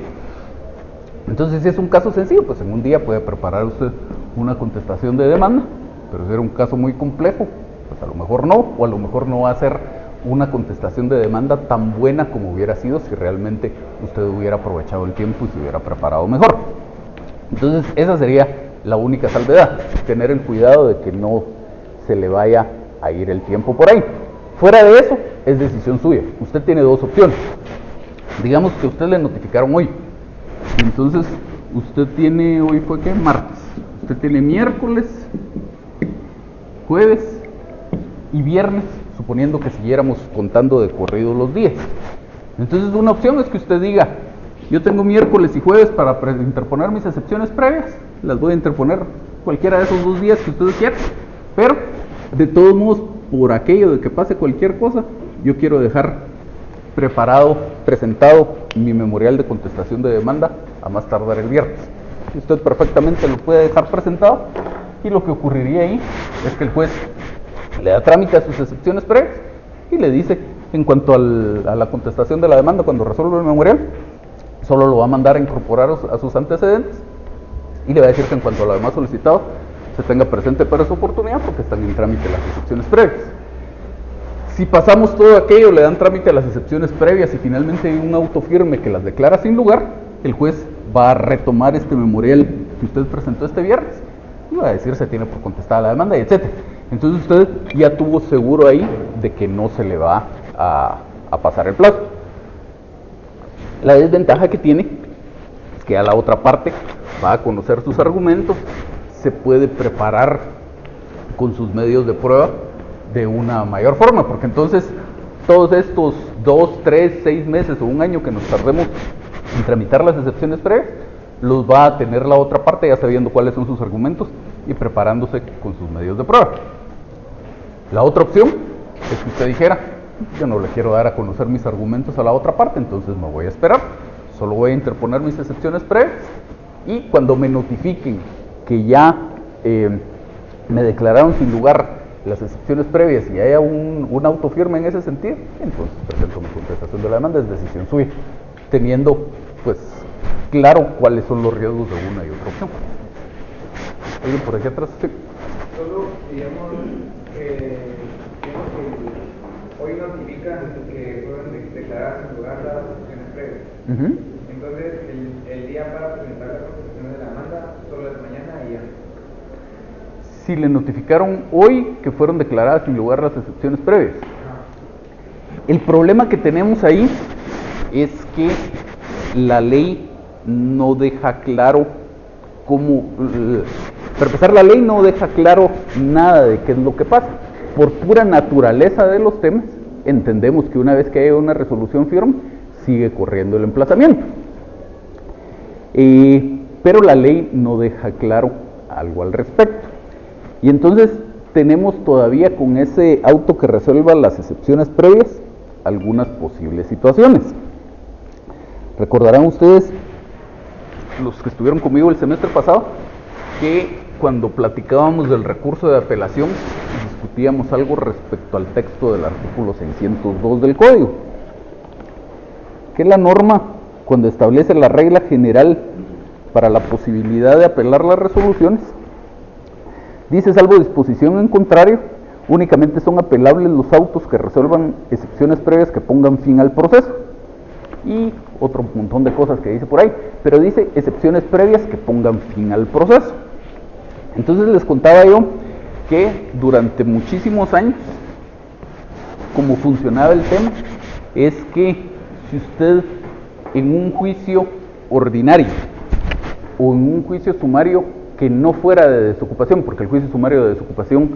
Entonces, si es un caso sencillo, pues en un día puede preparar usted una contestación de demanda, pero si era un caso muy complejo, pues a lo mejor no, o a lo mejor no va a ser una contestación de demanda tan buena como hubiera sido si realmente usted hubiera aprovechado el tiempo y se hubiera preparado mejor. Entonces, esa sería la única salvedad, tener el cuidado de que no se le vaya a ir el tiempo por ahí. Fuera de eso, es decisión suya. Usted tiene 2 opciones. Digamos que usted le notificaron hoy. Entonces, usted tiene, hoy fue ¿qué? Martes. Usted tiene miércoles, jueves y viernes, suponiendo que siguiéramos contando de corrido los días. Entonces, una opción es que usted diga, yo tengo miércoles y jueves para interponer mis excepciones previas, las voy a interponer cualquiera de esos 2 días que ustedes quieran, pero de todos modos, por aquello de que pase cualquier cosa, yo quiero dejar preparado, presentado mi memorial de contestación de demanda a más tardar el viernes. Usted perfectamente lo puede dejar presentado, y lo que ocurriría ahí es que el juez le da trámite a sus excepciones previas y le dice, en cuanto a la contestación de la demanda, cuando resuelva el memorial, solo lo va a mandar a incorporar a sus antecedentes, y le va a decir que en cuanto a lo demás solicitado, se tenga presente para su oportunidad, porque están en trámite las excepciones previas. Si pasamos todo aquello, le dan trámite a las excepciones previas y finalmente hay un auto firme que las declara sin lugar, el juez va a retomar este memorial que usted presentó este viernes y va a decir se tiene por contestada la demanda, y etc. Entonces usted ya tuvo seguro ahí de que no se le va a pasar el plazo. La desventaja que tiene es que a la otra parte va a conocer sus argumentos, se puede preparar con sus medios de prueba de una mayor forma, porque entonces todos estos 2, 3, 6 meses o un año que nos tardemos en tramitar las excepciones previas, los va a tener la otra parte ya sabiendo cuáles son sus argumentos y preparándose con sus medios de prueba. La otra opción es que usted dijera, yo no le quiero dar a conocer mis argumentos a la otra parte, entonces me voy a esperar, solo voy a interponer mis excepciones previas y cuando me notifiquen que ya me declararon sin lugar las excepciones previas y haya un auto firme en ese sentido, entonces presento mi contestación de la demanda, es decisión suya, teniendo pues claro cuáles son los riesgos de una y otra opción. ¿Alguien por aquí atrás? Sí. Solo, digamos que hoy notifican que fueron declaradas en lugar las excepciones previas. Entonces, el día para presentar la contestación de la demanda solo es mañana y ya. Si le notificaron hoy que fueron declaradas sin lugar las excepciones previas. El problema que tenemos ahí es que la ley no deja claro cómo, para empezar, la ley no deja claro nada de qué es lo que pasa. Por pura naturaleza de los temas, entendemos que una vez que haya una resolución firme, sigue corriendo el emplazamiento. Pero la ley no deja claro algo al respecto. Y entonces tenemos todavía con ese auto que resuelva las excepciones previas algunas posibles situaciones. Recordarán ustedes, los que estuvieron conmigo el semestre pasado, que cuando platicábamos del recurso de apelación discutíamos algo respecto al texto del artículo 602 del Código, que la norma, cuando establece la regla general para la posibilidad de apelar las resoluciones, dice: salvo disposición en contrario, únicamente son apelables los autos que resuelvan excepciones previas que pongan fin al proceso. Y otro montón de cosas que dice por ahí, pero dice excepciones previas que pongan fin al proceso. Entonces les contaba yo que durante muchísimos años, como funcionaba el tema, es que si usted en un juicio ordinario o en un juicio sumario que no fuera de desocupación, porque el juicio sumario de desocupación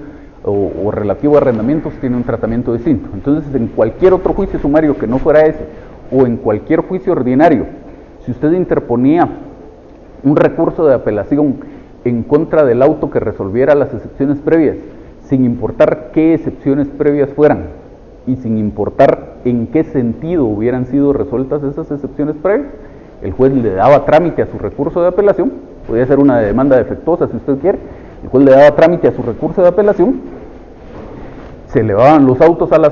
o relativo a arrendamientos tiene un tratamiento distinto, entonces en cualquier otro juicio sumario que no fuera ese, o en cualquier juicio ordinario, si usted interponía un recurso de apelación en contra del auto que resolviera las excepciones previas, sin importar qué excepciones previas fueran y sin importar en qué sentido hubieran sido resueltas esas excepciones previas, el juez le daba trámite a su recurso de apelación. Podría ser una demanda defectuosa si usted quiere, el juez le daba trámite a su recurso de apelación, se elevaban los autos a la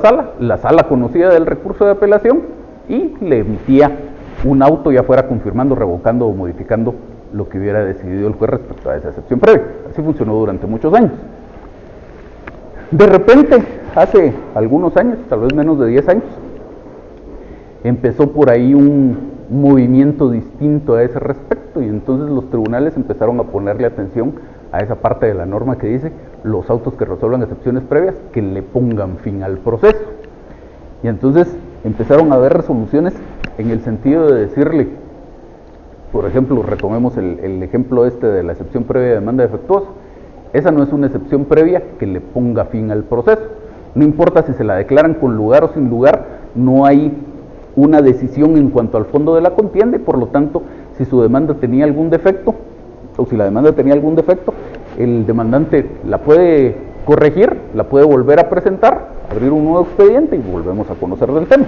sala conocía del recurso de apelación y le emitía un auto, ya fuera confirmando, revocando o modificando lo que hubiera decidido el juez respecto a esa excepción previa. Así funcionó durante muchos años. De repente, hace algunos años, tal vez menos de 10 años, empezó por ahí un movimiento distinto a ese respecto y entonces los tribunales empezaron a ponerle atención a esa parte de la norma que dice los autos que resuelvan excepciones previas que le pongan fin al proceso. Y entonces empezaron a haber resoluciones en el sentido de decirle, por ejemplo, retomemos el ejemplo de la excepción previa de demanda defectuosa. Esa no es una excepción previa que le ponga fin al proceso. No importa si se la declaran con lugar o sin lugar, no hay una decisión en cuanto al fondo de la contienda y por lo tanto, si su demanda tenía algún defecto, o si la demanda tenía algún defecto, el demandante la puede corregir, la puede volver a presentar, abrir un nuevo expediente y volvemos a conocer del tema.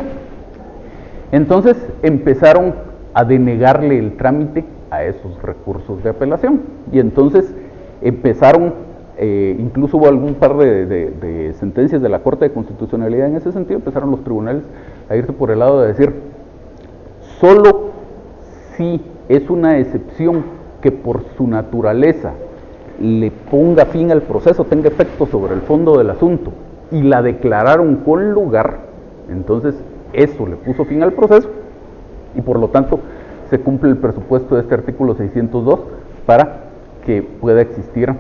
Entonces empezaron a denegarle el trámite a esos recursos de apelación y entonces empezaron, incluso hubo algún par de sentencias de la Corte de Constitucionalidad en ese sentido, empezaron los tribunales a irse por el lado de decir, solo si es una excepción que por su naturaleza le ponga fin al proceso, tenga efecto sobre el fondo del asunto y la declararon con lugar, entonces eso le puso fin al proceso y por lo tanto se cumple el presupuesto de este artículo 602 para que pueda existir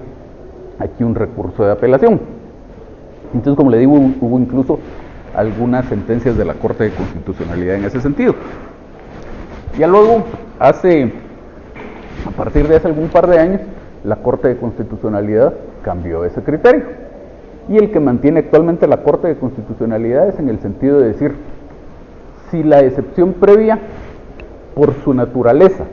aquí un recurso de apelación. Entonces, como le digo, hubo incluso algunas sentencias de la Corte de Constitucionalidad en ese sentido. Ya luego, a partir de hace algún par de años, la Corte de Constitucionalidad cambió ese criterio. Y el que mantiene actualmente la Corte de Constitucionalidad es en el sentido de decir, si la excepción previa, por su naturaleza,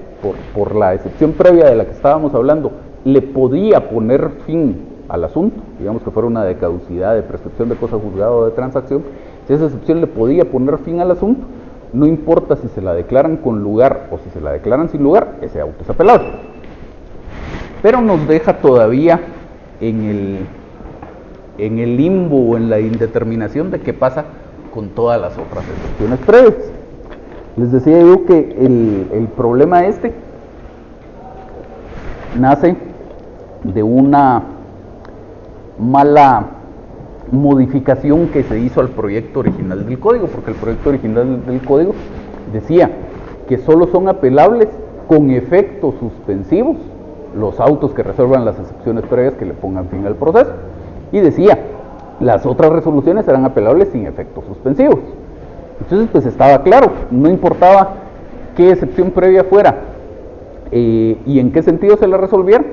por la excepción previa de la que estábamos hablando, le podía poner fin al asunto, digamos que fuera una de caducidad, de prescripción de cosa juzgada o de transacción, si esa excepción le podía poner fin al asunto, no importa si se la declaran con lugar o si se la declaran sin lugar, ese auto es apelable. Pero nos deja todavía en el limbo o en la indeterminación de qué pasa con todas las otras excepciones previas. Les decía yo que el problema nace de una mala modificación que se hizo al proyecto original del código, porque el proyecto original del código decía que solo son apelables con efectos suspensivos los autos que resuelvan las excepciones previas que le pongan fin al proceso, y decía, las otras resoluciones serán apelables sin efectos suspensivos. Entonces pues estaba claro, no importaba qué excepción previa fuera y en qué sentido se la resolviera,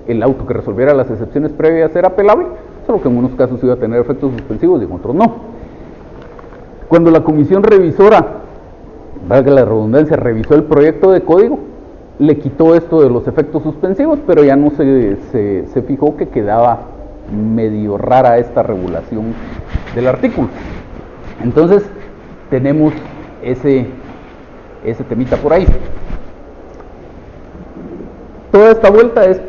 el auto que resolviera las excepciones previas era apelable, solo que en unos casos iba a tener efectos suspensivos y en otros no. Cuando la comisión revisora, valga la redundancia, revisó el proyecto de código, le quitó esto de los efectos suspensivos, pero ya no se fijó que quedaba medio rara esta regulación del artículo. Entonces tenemos ese temita por ahí. Toda esta vuelta es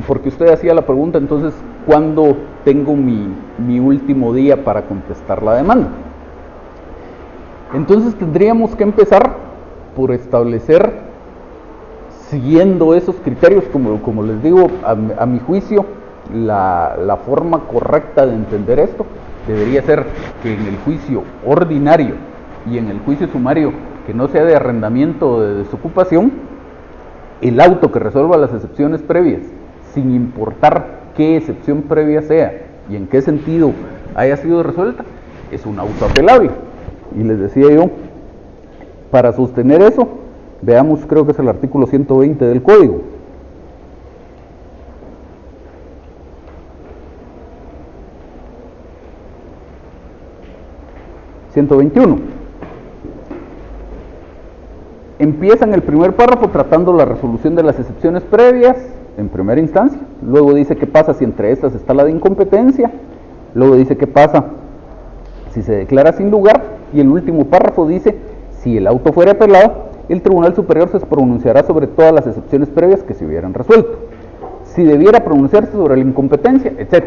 porque usted hacía la pregunta, entonces, ¿cuándo tengo mi último día para contestar la demanda? Entonces tendríamos que empezar por establecer, siguiendo esos criterios, como les digo, a mi juicio, la forma correcta de entender esto debería ser que en el juicio ordinario y en el juicio sumario que no sea de arrendamiento o de desocupación, el auto que resuelva las excepciones previas, sin importar qué excepción previa sea y en qué sentido haya sido resuelta, es un auto apelable. Y les decía yo, para sostener eso, veamos, creo que es el artículo 120 del código. ...121... Empieza en el primer párrafo tratando la resolución de las excepciones previas en primera instancia, luego dice qué pasa si entre estas está la de incompetencia, luego dice qué pasa si se declara sin lugar, y el último párrafo dice, si el auto fuera apelado, el Tribunal Superior se pronunciará sobre todas las excepciones previas que se hubieran resuelto, si debiera pronunciarse sobre la incompetencia, etc.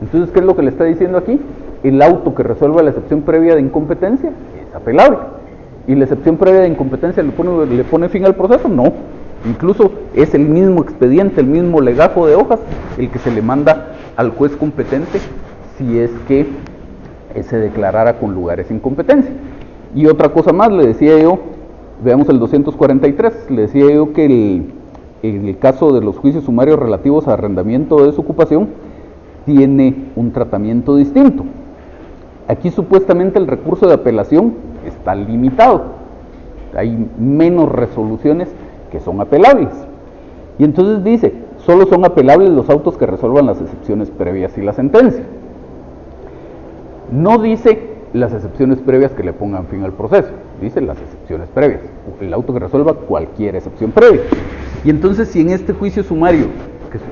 Entonces, ¿qué es lo que le está diciendo aquí? El auto que resuelva la excepción previa de incompetencia es apelable. ¿Y la excepción previa de incompetencia le pone fin al proceso? No. Incluso es el mismo expediente, el mismo legajo de hojas, el que se le manda al juez competente si es que se declarara con lugares incompetencia. Y otra cosa más, le decía yo, veamos el 243, le decía yo que en el caso de los juicios sumarios relativos a arrendamiento o desocupación, tiene un tratamiento distinto. Aquí supuestamente el recurso de apelación está limitado, hay menos resoluciones que son apelables, y entonces dice, solo son apelables los autos que resuelvan las excepciones previas y la sentencia. No dice las excepciones previas que le pongan fin al proceso, dice las excepciones previas, el auto que resuelva cualquier excepción previa. Y entonces, si en este juicio sumario,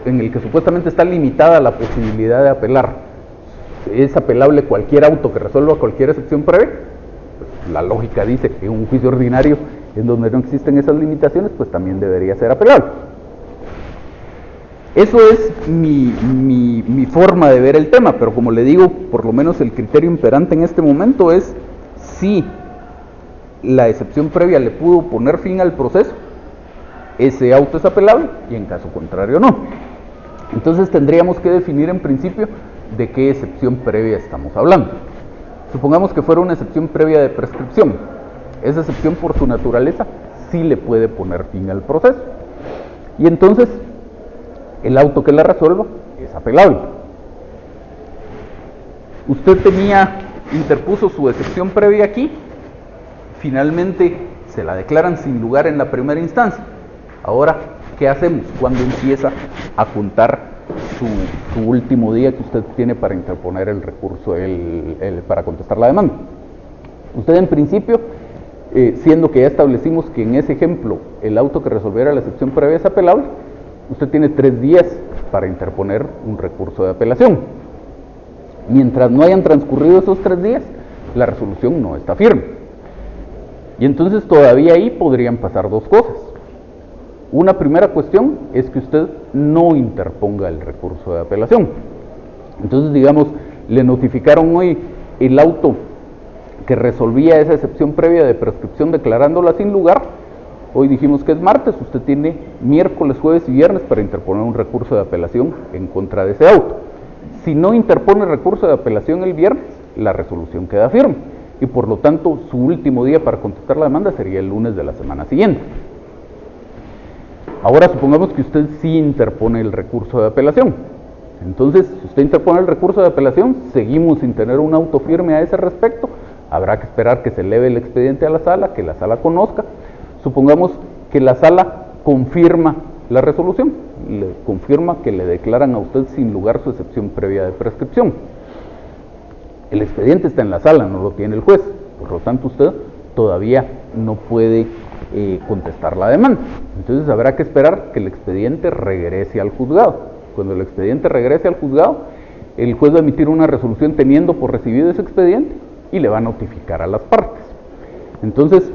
en el que supuestamente está limitada la posibilidad de apelar, es apelable cualquier auto que resuelva cualquier excepción previa, pues la lógica dice que en un juicio ordinario en donde no existen esas limitaciones, pues también debería ser apelable. Eso es mi forma de ver el tema, pero como le digo, por lo menos el criterio imperante en este momento es si la excepción previa le pudo poner fin al proceso, ese auto es apelable, y en caso contrario no. Entonces tendríamos que definir en principio de qué excepción previa estamos hablando. Supongamos que fuera una excepción previa de prescripción. Esa excepción, por su naturaleza, sí le puede poner fin al proceso, y entonces el auto que la resuelva es apelable. Usted interpuso su excepción previa aquí, finalmente se la declaran sin lugar en la primera instancia. Ahora, ¿qué hacemos? ¿Cuándo empieza a contar su último día que usted tiene para interponer el recurso, para contestar la demanda? Usted en principio, siendo que ya establecimos que en ese ejemplo el auto que resolviera la excepción previa es apelable, usted tiene 3 días para interponer un recurso de apelación. Mientras no hayan transcurrido esos 3 días, la resolución no está firme. Y entonces todavía ahí podrían pasar 2 cosas. Una primera cuestión es que usted no interponga el recurso de apelación. Entonces, digamos, le notificaron hoy el auto que resolvía esa excepción previa de prescripción declarándola sin lugar. Hoy dijimos que es martes, usted tiene miércoles, jueves y viernes para interponer un recurso de apelación en contra de ese auto. Si no interpone recurso de apelación el viernes, la resolución queda firme y por lo tanto su último día para contestar la demanda sería el lunes de la semana siguiente. Ahora supongamos que usted sí interpone el recurso de apelación. Entonces, si usted interpone el recurso de apelación, seguimos sin tener un auto firme a ese respecto. Habrá que esperar que se eleve el expediente a la sala, que la sala conozca. Supongamos que la sala confirma la resolución, le confirma que le declaran a usted sin lugar su excepción previa de prescripción. El expediente está en la sala, no lo tiene el juez, por lo tanto usted todavía no puede contestar la demanda. Entonces habrá que esperar que el expediente regrese al juzgado. Cuando el expediente regrese al juzgado, el juez va a emitir una resolución teniendo por recibido ese expediente y le va a notificar a las partes. Entonces,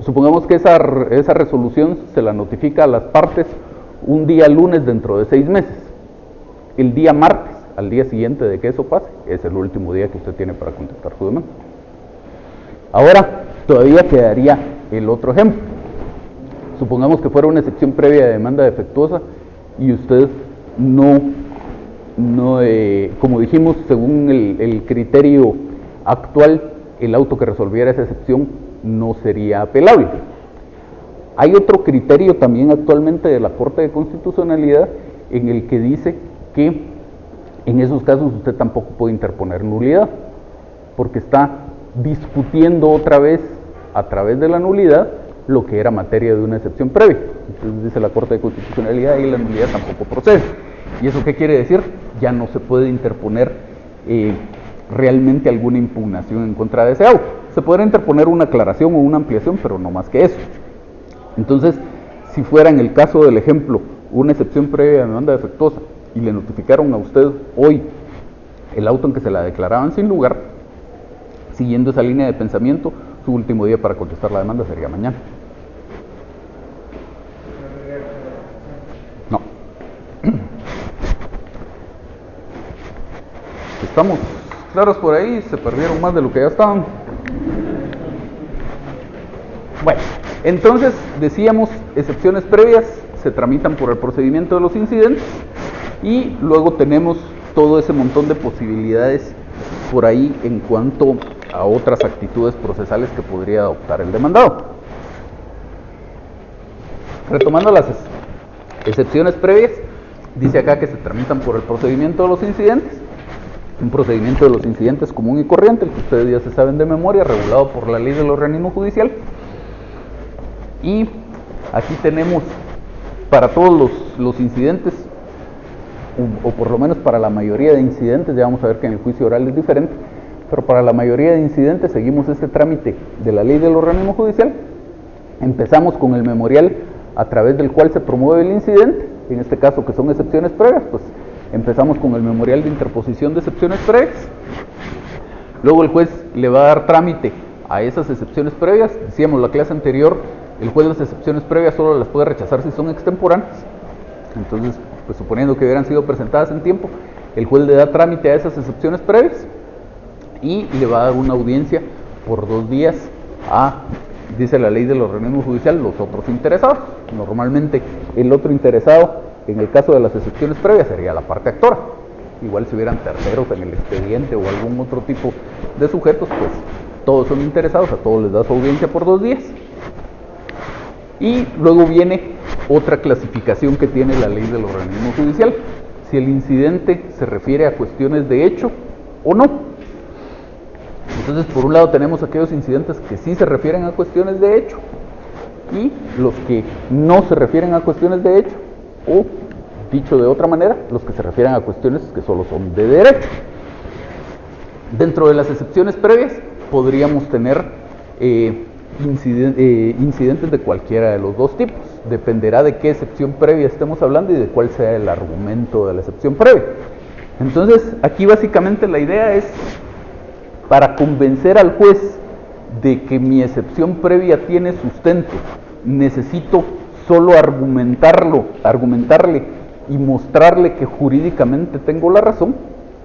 supongamos que esa resolución se la notifica a las partes un día lunes dentro de 6 meses. El día martes, al día siguiente de que eso pase, es el último día que usted tiene para contestar su demanda. Ahora, todavía quedaría el otro ejemplo. Supongamos que fuera una excepción previa de demanda defectuosa y usted como dijimos, según el criterio actual, el auto que resolviera esa excepción no sería apelable. Hay otro criterio también actualmente de la Corte de Constitucionalidad en el que dice que en esos casos usted tampoco puede interponer nulidad, porque está discutiendo otra vez a través de la nulidad lo que era materia de una excepción previa. Entonces dice la Corte de Constitucionalidad y la nulidad tampoco procede. ¿Y eso qué quiere decir? Ya no se puede interponer realmente alguna impugnación en contra de ese auto. Se podrá interponer una aclaración o una ampliación, pero no más que eso. Entonces, si fuera en el caso del ejemplo una excepción previa de demanda defectuosa y le notificaron a usted hoy el auto en que se la declaraban sin lugar, siguiendo esa línea de pensamiento, su último día para contestar la demanda sería mañana. No. ¿Estamos claros por ahí? ¿Se perdieron más de lo que ya estaban? Bueno, entonces decíamos, excepciones previas se tramitan por el procedimiento de los incidentes y luego tenemos todo ese montón de posibilidades por ahí en cuanto a otras actitudes procesales que podría adoptar el demandado. Retomando las excepciones previas, dice acá que se tramitan por el procedimiento de los incidentes, un procedimiento de los incidentes común y corriente, el que ustedes ya se saben de memoria, regulado por la ley del organismo judicial. Y aquí tenemos para todos los incidentes, o por lo menos para la mayoría de incidentes, ya vamos a ver que en el juicio oral es diferente, pero para la mayoría de incidentes seguimos este trámite de la ley del organismo judicial. Empezamos con el memorial a través del cual se promueve el incidente, en este caso que son excepciones previas, pues empezamos con el memorial de interposición de excepciones previas. Luego el juez le va a dar trámite a esas excepciones previas. Decíamos la clase anterior, el juez las excepciones previas solo las puede rechazar si son extemporáneas. Entonces, pues suponiendo que hubieran sido presentadas en tiempo, el juez le da trámite a esas excepciones previas y le va a dar una audiencia por 2 días a, dice la ley del organismo judicial, los otros interesados. Normalmente el otro interesado, en el caso de las excepciones previas, sería la parte actora. Igual si hubieran terceros en el expediente o algún otro tipo de sujetos, pues todos son interesados, a todos les da su audiencia por 2 días. Y luego viene otra clasificación que tiene la ley del organismo judicial, si el incidente se refiere a cuestiones de hecho o no. Entonces, por un lado tenemos aquellos incidentes que sí se refieren a cuestiones de hecho y los que no se refieren a cuestiones de hecho, o dicho de otra manera, los que se refieren a cuestiones que solo son de derecho. Dentro de las excepciones previas podríamos tener incidentes de cualquiera de los dos tipos. Dependerá de qué excepción previa estemos hablando y de cuál sea el argumento de la excepción previa. Entonces, aquí básicamente la idea es, para convencer al juez de que mi excepción previa tiene sustento, necesito solo argumentarle y mostrarle que jurídicamente tengo la razón,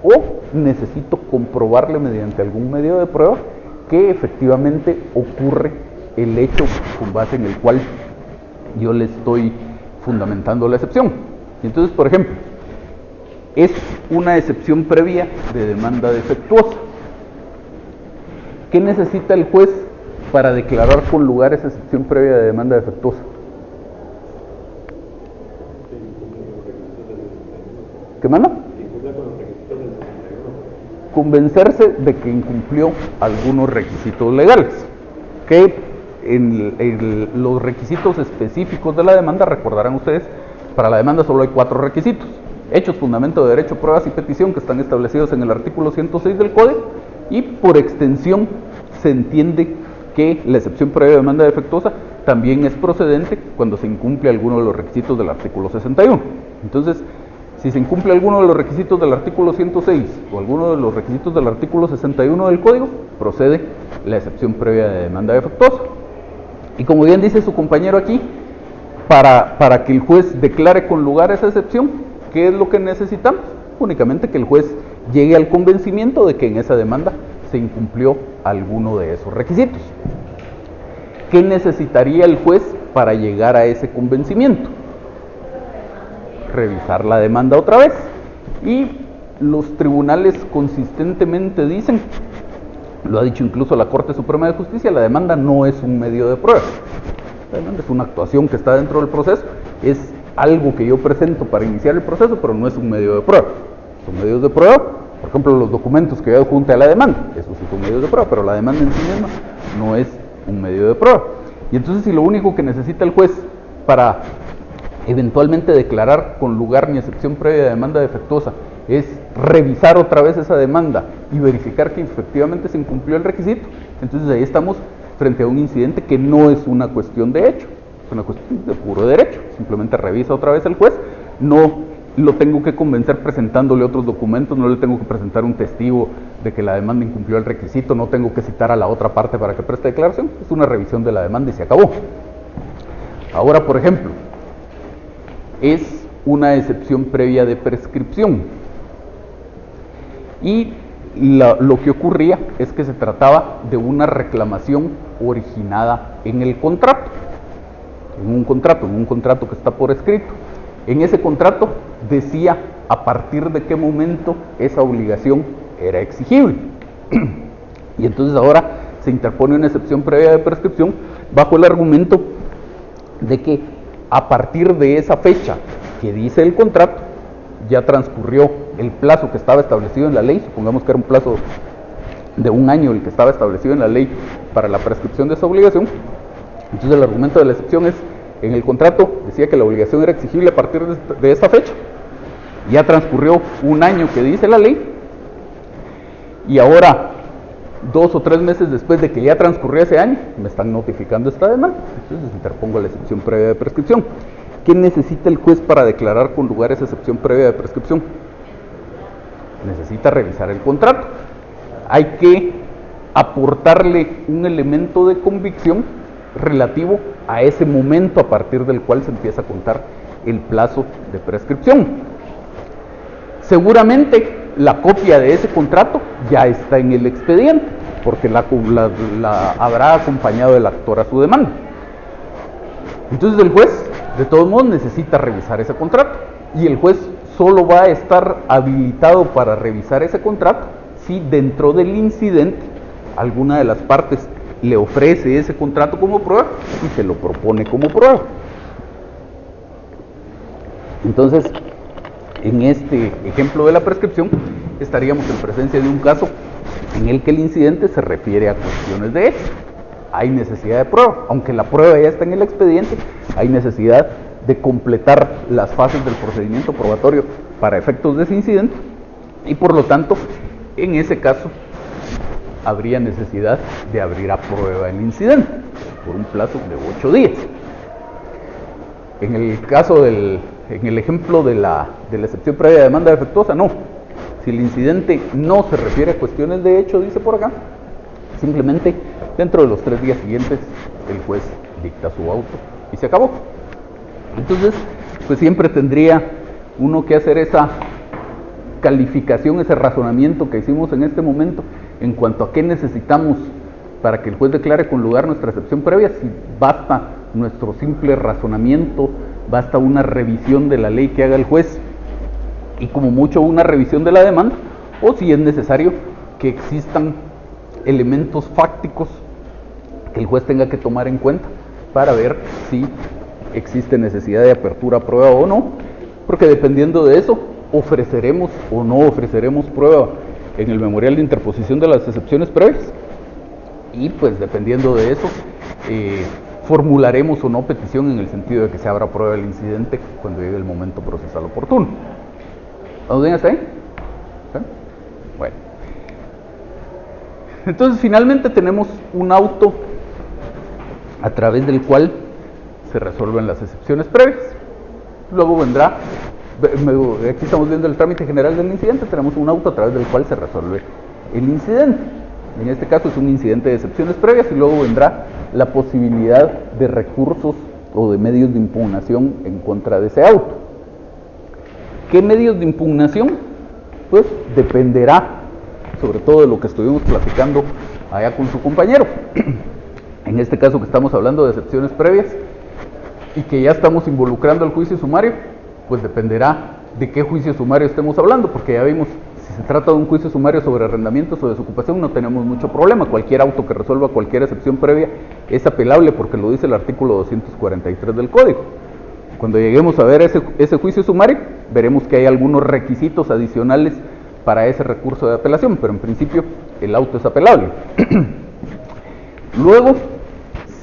o necesito comprobarle mediante algún medio de prueba que efectivamente ocurre el hecho con base en el cual yo le estoy fundamentando la excepción. Entonces, por ejemplo, es una excepción previa de demanda defectuosa. ¿Qué necesita el juez para declarar con lugar esa excepción previa de demanda defectuosa? ¿Qué manda? Convencerse de que incumplió algunos requisitos legales, que en los requisitos específicos de la demanda, recordarán ustedes, para la demanda solo hay 4 requisitos: hechos, fundamento de derecho, pruebas y petición, que están establecidos en el artículo 106 del Código, y por extensión se entiende que la excepción previa de demanda defectuosa también es procedente cuando se incumple alguno de los requisitos del artículo 61. Entonces, si se incumple alguno de los requisitos del artículo 106 o alguno de los requisitos del artículo 61 del Código, procede la excepción previa de demanda defectuosa. Y como bien dice su compañero aquí, para que el juez declare con lugar esa excepción, ¿qué es lo que necesitamos? Únicamente que el juez llegue al convencimiento de que en esa demanda se incumplió alguno de esos requisitos. ¿Qué necesitaría el juez para llegar a ese convencimiento? Revisar la demanda otra vez, y los tribunales consistentemente dicen, lo ha dicho incluso la Corte Suprema de Justicia, la demanda no es un medio de prueba. La demanda es una actuación que está dentro del proceso, es algo que yo presento para iniciar el proceso, pero no es un medio de prueba. Son medios de prueba, por ejemplo, los documentos que yo adjunte a la demanda, esos sí son medios de prueba, pero la demanda en sí misma no es un medio de prueba. Y entonces, si lo único que necesita el juez para eventualmente declarar con lugar mi excepción previa de demanda defectuosa es revisar otra vez esa demanda y verificar que efectivamente se incumplió el requisito, entonces ahí estamos frente a un incidente que no es una cuestión de hecho, es una cuestión de puro derecho. Simplemente revisa otra vez el juez, no lo tengo que convencer presentándole otros documentos, no le tengo que presentar un testigo de que la demanda incumplió el requisito, no tengo que citar a la otra parte para que preste declaración, es una revisión de la demanda y se acabó. Ahora, por ejemplo, es una excepción previa de prescripción, y lo que ocurría es que se trataba de una reclamación originada en el contrato, en un contrato que está por escrito. En ese contrato decía a partir de qué momento esa obligación era exigible. Y entonces ahora se interpone una excepción previa de prescripción bajo el argumento de que a partir de esa fecha que dice el contrato, ya transcurrió el plazo que estaba establecido en la ley. Supongamos que era un plazo de 1 año el que estaba establecido en la ley para la prescripción de esa obligación. Entonces el argumento de la excepción es, en el contrato decía que la obligación era exigible a partir de esta fecha, ya transcurrió 1 año que dice la ley, y ahora 2 o 3 meses después de que ya transcurrió ese año, me están notificando esta demanda, entonces interpongo la excepción previa de prescripción. ¿Qué necesita el juez para declarar con lugar esa excepción previa de prescripción? Necesita revisar el contrato. Hay que aportarle un elemento de convicción relativo a ese momento a partir del cual se empieza a contar el plazo de prescripción. Seguramente la copia de ese contrato ya está en el expediente, porque la habrá acompañado el actor a su demanda. Entonces el juez, de todos modos, necesita revisar ese contrato, y el juez solo va a estar habilitado para revisar ese contrato si dentro del incidente alguna de las partes le ofrece ese contrato como prueba y se lo propone como prueba. Entonces, en este ejemplo de la prescripción, estaríamos en presencia de un caso en el que el incidente se refiere a cuestiones de hecho. Hay necesidad de prueba, aunque la prueba ya está en el expediente, hay necesidad de completar las fases del procedimiento probatorio para efectos de ese incidente, y por lo tanto, en ese caso, habría necesidad de abrir a prueba el incidente por un plazo de 8 días. En el caso en el ejemplo de la excepción previa de demanda defectuosa, no. Si el incidente no se refiere a cuestiones de hecho, dice por acá, simplemente dentro de los 3 días siguientes el juez dicta su auto y se acabó. Entonces, pues siempre tendría uno que hacer esa calificación, ese razonamiento que hicimos en este momento en cuanto a qué necesitamos para que el juez declare con lugar nuestra excepción previa, si basta nuestro simple razonamiento, basta una revisión de la ley que haga el juez y como mucho una revisión de la demanda, o si es necesario que existan elementos fácticos que el juez tenga que tomar en cuenta para ver si existe necesidad de apertura a prueba o no, porque dependiendo de eso ofreceremos o no ofreceremos prueba en el memorial de interposición de las excepciones previas, y pues dependiendo de eso formularemos o no petición en el sentido de que se abra prueba del incidente cuando llegue el momento procesal oportuno. ¿Vamos bien hasta ahí? ¿Sí? Bueno, entonces finalmente tenemos un auto a través del cual se resuelven las excepciones previas. Luego vendrá, aquí estamos viendo el trámite general del incidente, tenemos un auto a través del cual se resuelve el incidente. En este caso es un incidente de excepciones previas, y luego vendrá la posibilidad de recursos o de medios de impugnación en contra de ese auto. ¿Qué medios de impugnación? Pues dependerá sobre todo de lo que estuvimos platicando allá con su compañero. En este caso que estamos hablando de excepciones previas y que ya estamos involucrando al juicio sumario, pues dependerá de qué juicio sumario estemos hablando, porque ya vimos, si se trata de un juicio sumario sobre arrendamientos o desocupación, no tenemos mucho problema. Cualquier auto que resuelva cualquier excepción previa es apelable, porque lo dice el artículo 243 del Código. Cuando lleguemos a ver ese juicio sumario, veremos que hay algunos requisitos adicionales para ese recurso de apelación, pero en principio el auto es apelable. Luego,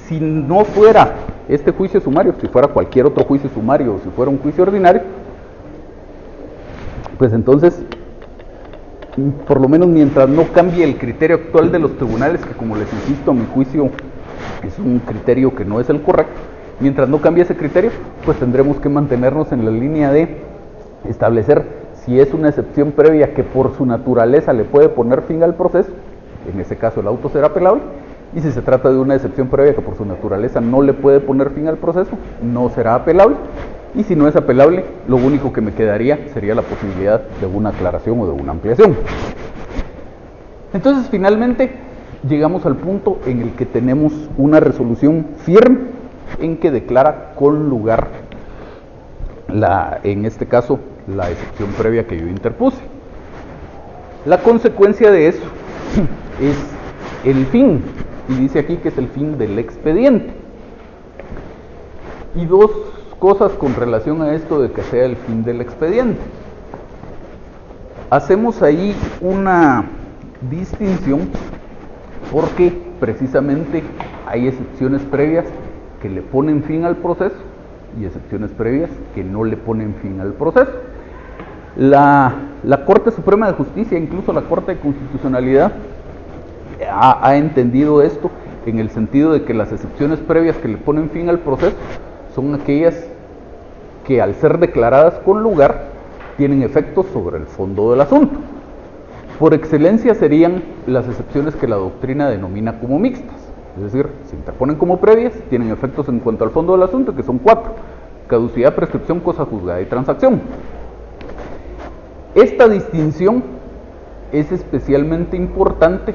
si no fuera este juicio sumario, si fuera cualquier otro juicio sumario o si fuera un juicio ordinario, pues entonces, por lo menos mientras no cambie el criterio actual de los tribunales, que como les insisto, a mi juicio es un criterio que no es el correcto, mientras no cambie ese criterio, pues tendremos que mantenernos en la línea de establecer si es una excepción previa que por su naturaleza le puede poner fin al proceso, en ese caso el auto será apelable, y si se trata de una excepción previa que por su naturaleza no le puede poner fin al proceso, no será apelable, y si no es apelable, lo único que me quedaría sería la posibilidad de una aclaración o de una ampliación. Entonces finalmente llegamos al punto en el que tenemos una resolución firme en que declara con lugar en este caso la excepción previa que yo interpuse. La consecuencia de eso es el fin, y dice aquí que es el fin del expediente. Y dos cosas con relación a esto de que sea el fin del expediente. Hacemos ahí una distinción porque precisamente hay excepciones previas que le ponen fin al proceso y excepciones previas que no le ponen fin al proceso. La Corte Suprema de Justicia, incluso la Corte de Constitucionalidad, ha entendido esto en el sentido de que las excepciones previas que le ponen fin al proceso son aquellas que al ser declaradas con lugar tienen efectos sobre el fondo del asunto. Por excelencia serían las excepciones que la doctrina denomina como mixtas, es decir, se interponen como previas, tienen efectos en cuanto al fondo del asunto, que son 4: caducidad, prescripción, cosa juzgada y transacción. Esta distinción es especialmente importante,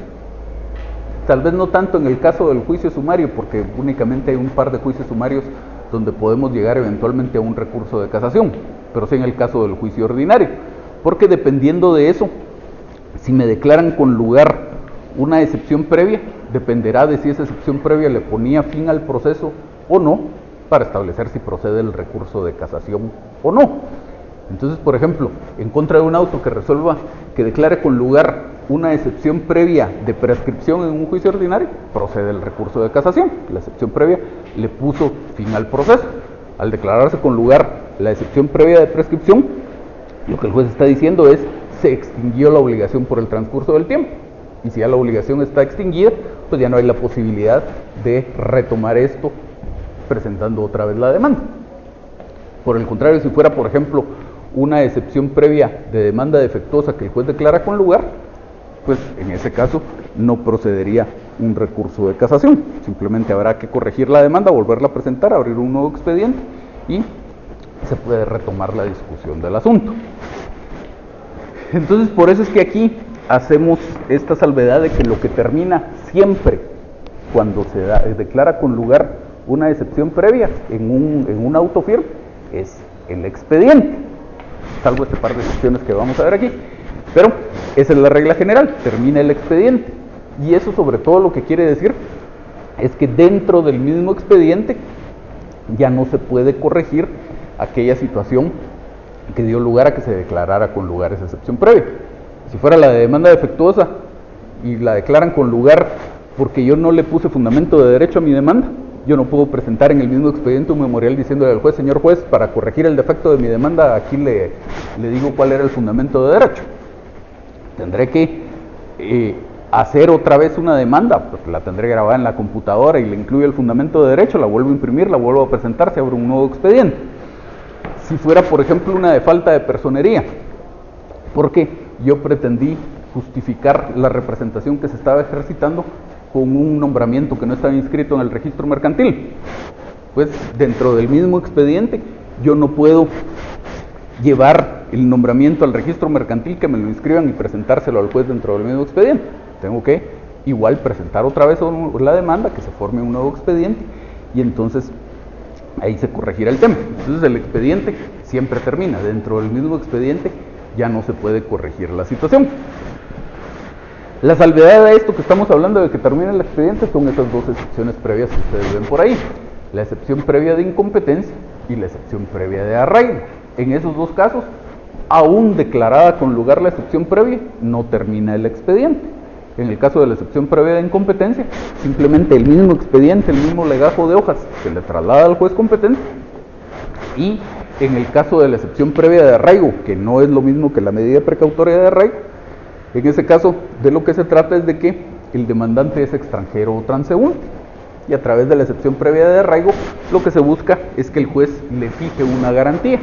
tal vez no tanto en el caso del juicio sumario, porque únicamente hay un par de juicios sumarios donde podemos llegar eventualmente a un recurso de casación, pero sí en el caso del juicio ordinario, porque dependiendo de eso, si me declaran con lugar una excepción previa, dependerá de si esa excepción previa le ponía fin al proceso o no, para establecer si procede el recurso de casación o no. Entonces, por ejemplo, en contra de un auto que declare con lugar una excepción previa de prescripción en un juicio ordinario, procede el recurso de casación. La excepción previa le puso fin al proceso. Al declararse con lugar la excepción previa de prescripción, lo que el juez está diciendo es: se extinguió la obligación por el transcurso del tiempo. Y si ya la obligación está extinguida, pues ya no hay la posibilidad de retomar esto presentando otra vez la demanda. Por el contrario, si fuera, por ejemplo, una excepción previa de demanda defectuosa que el juez declara con lugar, pues en ese caso no procedería un recurso de casación. Simplemente habrá que corregir la demanda, volverla a presentar, abrir un nuevo expediente y se puede retomar la discusión del asunto. Entonces, por eso es que aquí hacemos esta salvedad de que lo que termina siempre cuando se declara con lugar una excepción previa en un auto firme es el expediente, salvo este par de excepciones que vamos a ver aquí, pero esa es la regla general: termina el expediente. Y eso, sobre todo, lo que quiere decir es que dentro del mismo expediente ya no se puede corregir aquella situación que dio lugar a que se declarara con lugar esa excepción previa. Si fuera la de demanda defectuosa y la declaran con lugar porque yo no le puse fundamento de derecho a mi demanda, yo no puedo presentar en el mismo expediente un memorial diciéndole al juez: señor juez, para corregir el defecto de mi demanda, aquí le digo cuál era el fundamento de derecho. Tendré que hacer otra vez una demanda, pues la tendré grabada en la computadora y le incluyo el fundamento de derecho, la vuelvo a imprimir, la vuelvo a presentar, se abre un nuevo expediente. Si fuera, por ejemplo, una de falta de personería, porque yo pretendí justificar la representación que se estaba ejercitando con un nombramiento que no estaba inscrito en el registro mercantil, pues dentro del mismo expediente yo no puedo llevar el nombramiento al registro mercantil, que me lo inscriban y presentárselo al juez dentro del mismo expediente. Tengo que igual presentar otra vez la demanda, que se forme un nuevo expediente y entonces ahí se corregirá el tema. Entonces el expediente siempre termina. Dentro del mismo expediente ya no se puede corregir la situación. La salvedad de esto que estamos hablando de que termina el expediente son esas dos excepciones previas que ustedes ven por ahí: la excepción previa de incompetencia y la excepción previa de arraigo. En esos dos casos, aún declarada con lugar la excepción previa, no termina el expediente. En el caso de la excepción previa de incompetencia, simplemente el mismo expediente, el mismo legajo de hojas, se le traslada al juez competente. Y en el caso de la excepción previa de arraigo, que no es lo mismo que la medida precautoria de arraigo, en ese caso de lo que se trata es de que el demandante es extranjero o transeúnte. Y a través de la excepción previa de arraigo, lo que se busca es que el juez le fije una garantía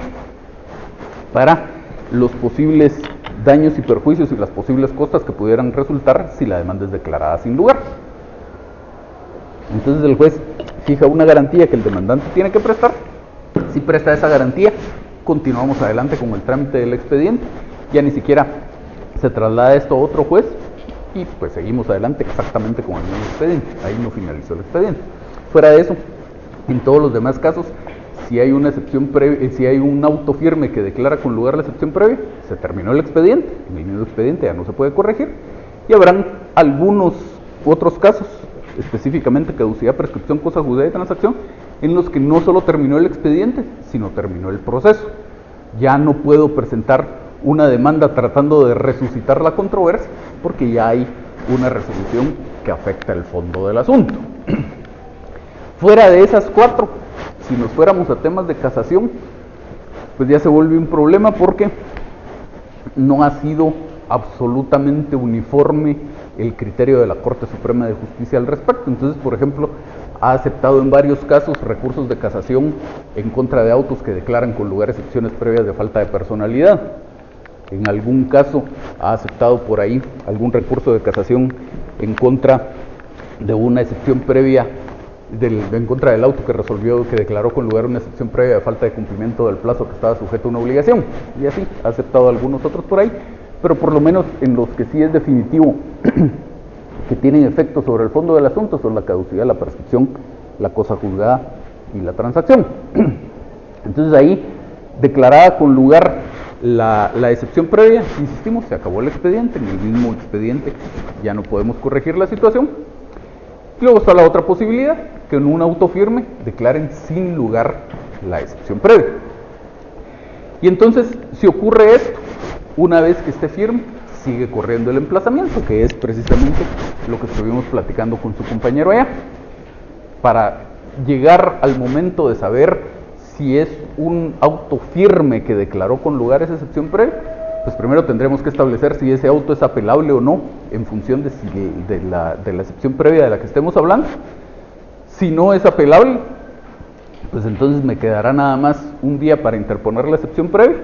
para los posibles daños y perjuicios y las posibles costas que pudieran resultar si la demanda es declarada sin lugar. Entonces el juez fija una garantía que el demandante tiene que prestar. Si presta esa garantía, continuamos adelante con el trámite del expediente. Ya ni siquiera se traslada esto a otro juez y pues seguimos adelante exactamente con el mismo expediente. Ahí no finalizó el expediente. Fuera de eso, en todos los demás casos, si hay una excepción previa, si hay un auto firme que declara con lugar la excepción previa, se terminó el expediente. En el mismo expediente ya no se puede corregir. Y habrán algunos otros casos, específicamente caducidad, prescripción, cosa juzgada y transacción, en los que no solo terminó el expediente, sino terminó el proceso. Ya no puedo presentar una demanda tratando de resucitar la controversia, porque ya hay una resolución que afecta el fondo del asunto. Fuera de esas cuatro, si nos fuéramos a temas de casación, pues ya se vuelve un problema, porque no ha sido absolutamente uniforme el criterio de la Corte Suprema de Justicia al respecto. Entonces, por ejemplo, ha aceptado en varios casos recursos de casación en contra de autos que declaran con lugar excepciones previas de falta de personalidad. En algún caso ha aceptado por ahí algún recurso de casación en contra de una excepción previa en contra del auto que declaró con lugar una excepción previa de falta de cumplimiento del plazo que estaba sujeto a una obligación. Y así ha aceptado algunos otros por ahí, pero por lo menos en los que sí es definitivo que tienen efecto sobre el fondo del asunto son la caducidad, la prescripción, la cosa juzgada y la transacción. Entonces ahí, declarada con lugar la excepción previa, insistimos, se acabó el expediente. En el mismo expediente ya no podemos corregir la situación. Y luego está la otra posibilidad, que en un auto firme declaren sin lugar la excepción previa. Y entonces, si ocurre esto, una vez que esté firme, sigue corriendo el emplazamiento, que es precisamente lo que estuvimos platicando con su compañero allá. Para llegar al momento de saber si es un auto firme que declaró con lugar esa excepción previa, pues primero tendremos que establecer si ese auto es apelable o no, en función de la excepción previa de la que estemos hablando. Si no es apelable, pues entonces me quedará nada más un día para interponer la excepción previa.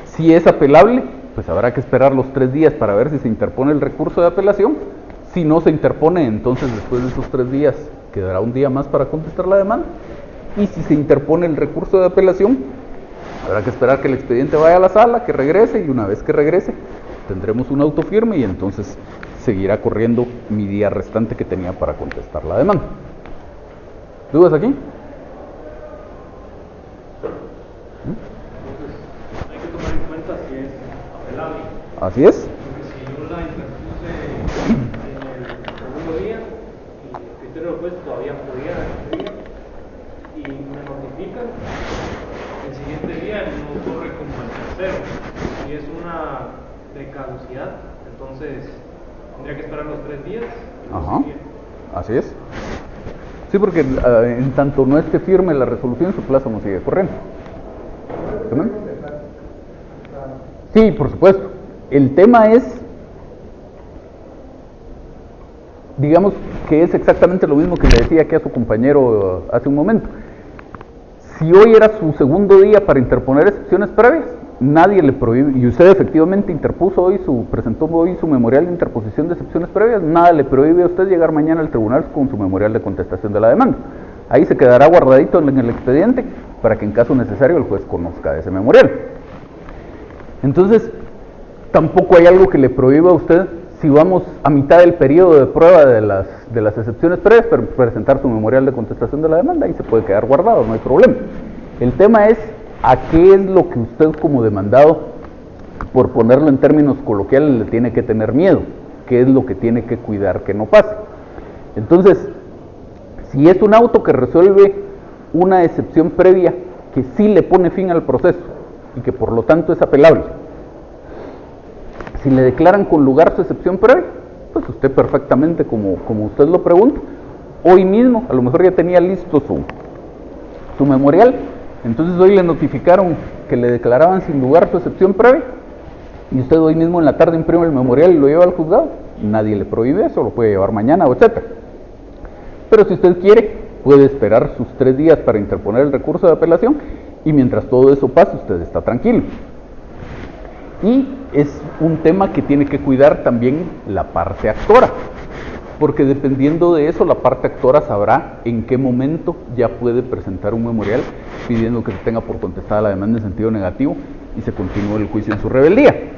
Si es apelable, pues habrá que esperar los 3 días para ver si se interpone el recurso de apelación. Si no se interpone, entonces después de esos 3 días quedará un día más para contestar la demanda. Y si se interpone el recurso de apelación, habrá que esperar que el expediente vaya a la sala, que regrese, y una vez que regrese tendremos un auto firme y entonces seguirá corriendo mi día restante que tenía para contestar la demanda. ¿Dudas aquí? Hay que tomar en cuenta si es apelable. Así es. Porque si yo la interpuse en el segundo día y el criterio del juez todavía podía y me notifican, el siguiente día no corre como el tercero. Si es una de caducidad, entonces tendría que esperar los 3 días. Ajá. Así es. Sí, porque en tanto no esté firme la resolución, su plazo no sigue corriendo. Sí, por supuesto. El tema es, digamos que es exactamente lo mismo que le decía aquí a su compañero hace un momento. Si hoy era su segundo día para interponer excepciones previas, nadie le prohíbe, y usted efectivamente presentó hoy su memorial de interposición de excepciones previas, nada le prohíbe a usted llegar mañana al tribunal con su memorial de contestación de la demanda. Ahí se quedará guardadito en el expediente para que en caso necesario el juez conozca ese memorial. Entonces, tampoco hay algo que le prohíba a usted, si vamos a mitad del periodo de prueba de las excepciones previas, presentar su memorial de contestación de la demanda, ahí se puede quedar guardado, no hay problema. El tema es a qué es lo que usted como demandado, por ponerlo en términos coloquiales, le tiene que tener miedo, qué es lo que tiene que cuidar que no pase. Entonces, si es un auto que resuelve una excepción previa que sí le pone fin al proceso y que por lo tanto es apelable, si le declaran con lugar su excepción previa, pues usted perfectamente, como usted lo pregunta, hoy mismo, a lo mejor ya tenía listo su memorial, entonces hoy le notificaron que le declaraban sin lugar su excepción previa, y usted hoy mismo en la tarde imprime el memorial y lo lleva al juzgado, nadie le prohíbe eso, lo puede llevar mañana o etcétera. Pero si usted quiere, puede esperar sus 3 días para interponer el recurso de apelación, y mientras todo eso pasa, usted está tranquilo. Y es un tema que tiene que cuidar también la parte actora, porque dependiendo de eso, la parte actora sabrá en qué momento ya puede presentar un memorial pidiendo que se tenga por contestada la demanda en sentido negativo y se continúe el juicio en su rebeldía.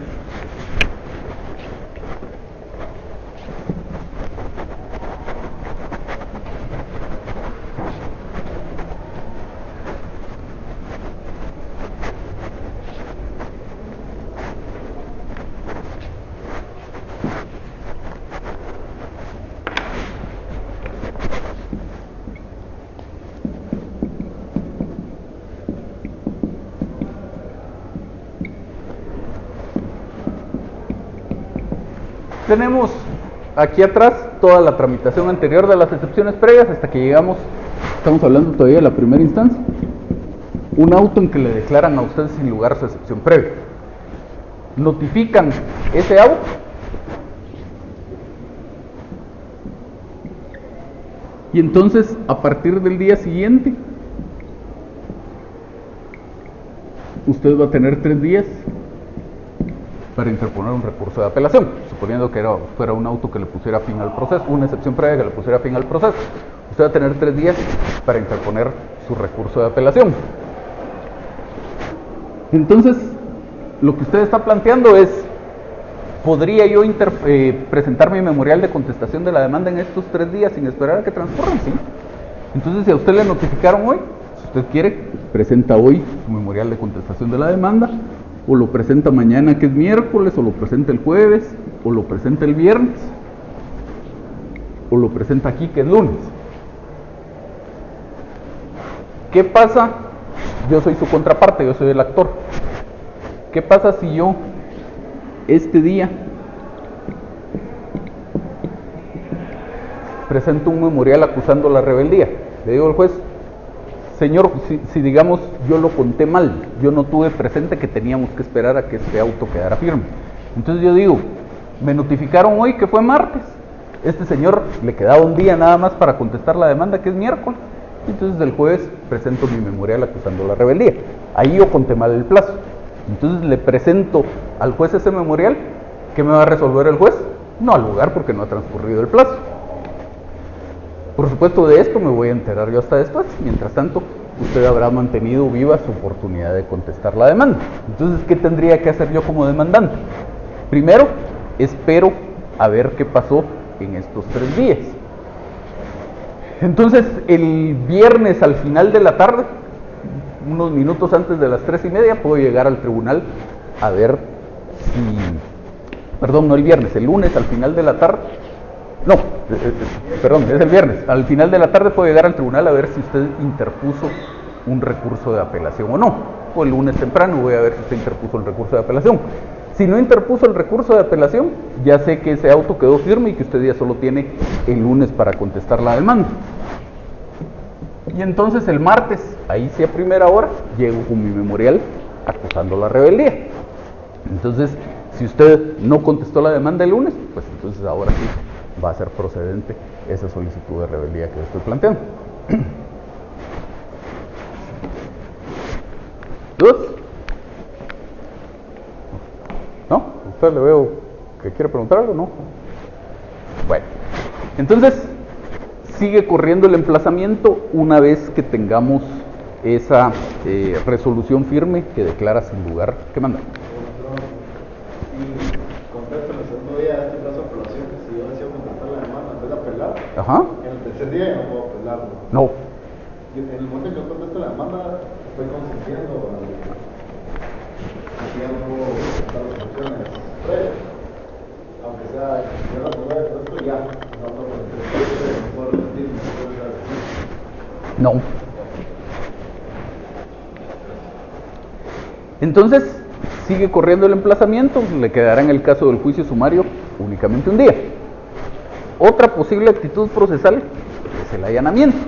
Tenemos aquí atrás toda la tramitación anterior de las excepciones previas hasta que llegamos, estamos hablando todavía de la primera instancia, un auto en que le declaran a usted sin lugar su excepción previa. Notifican ese auto y entonces a partir del día siguiente usted va a tener 3 días para interponer un recurso de apelación, suponiendo que fuera un auto que le pusiera fin al proceso, una excepción previa que le pusiera fin al proceso. Usted va a tener 3 días para interponer su recurso de apelación. Entonces, lo que usted está planteando es, ¿podría yo presentar mi memorial de contestación de la demanda en estos 3 días sin esperar a que transcurran? Sí. Entonces, si a usted le notificaron hoy, si usted quiere, presenta hoy su memorial de contestación de la demanda, o lo presenta mañana que es miércoles, o lo presenta el jueves, o lo presenta el viernes, o lo presenta aquí que es lunes. ¿Qué pasa? Yo soy su contraparte, yo soy el actor. ¿qué pasa si yo este día presento un memorial acusando la rebeldía? Le digo al juez, señor, si digamos yo lo conté mal, yo no tuve presente que teníamos que esperar a que este auto quedara firme. Entonces yo digo, me notificaron hoy que fue martes, este señor le quedaba un día nada más para contestar la demanda, que es miércoles. Entonces el jueves presento mi memorial acusando la rebeldía. Ahí yo conté mal el plazo. Entonces le presento al juez ese memorial. ¿Qué me va a resolver el juez? No al lugar, porque no ha transcurrido el plazo. Por supuesto, de esto me voy a enterar yo hasta después. Mientras tanto, usted habrá mantenido viva su oportunidad de contestar la demanda. Entonces, ¿qué tendría que hacer yo como demandante? Primero, espero a ver qué pasó en estos 3 días. Entonces, el viernes al final de la tarde, unos minutos antes de las 3:30, puedo llegar al tribunal a ver si... Perdón, no el viernes, el lunes al final de la tarde. No, perdón, es el viernes. Al final de la tarde puedo llegar al tribunal a ver si usted interpuso un recurso de apelación o no. O el lunes temprano voy a ver si usted interpuso el recurso de apelación. Si no interpuso el recurso de apelación, ya sé que ese auto quedó firme y que usted ya solo tiene el lunes para contestar la demanda. Y entonces el martes, ahí sí a primera hora, llego con mi memorial acusando la rebeldía. Entonces, si usted no contestó la demanda el lunes, pues entonces ahora sí va a ser procedente esa solicitud de rebeldía que yo estoy planteando. ¿Dudas? ¿No? ¿Usted le veo que quiere preguntar algo? ¿No? Bueno, entonces sigue corriendo el emplazamiento una vez que tengamos esa resolución firme que declara sin lugar que mandar. Y contesta el segundo día de este plazo de apelación, que si yo deseo contestar la demanda en vez de apelar, Ajá. en el tercer día ya no puedo apelarlo. No. Y en el momento en que yo contesto la demanda, estoy consintiendo que ya no puedo contestar las opciones previas. Aunque sea, yo la tuve de esto ya, no puedo repetir, no puedo repetir. No. Entonces, sigue corriendo el emplazamiento, le quedará en el caso del juicio sumario únicamente un día. Otra posible actitud procesal es el allanamiento,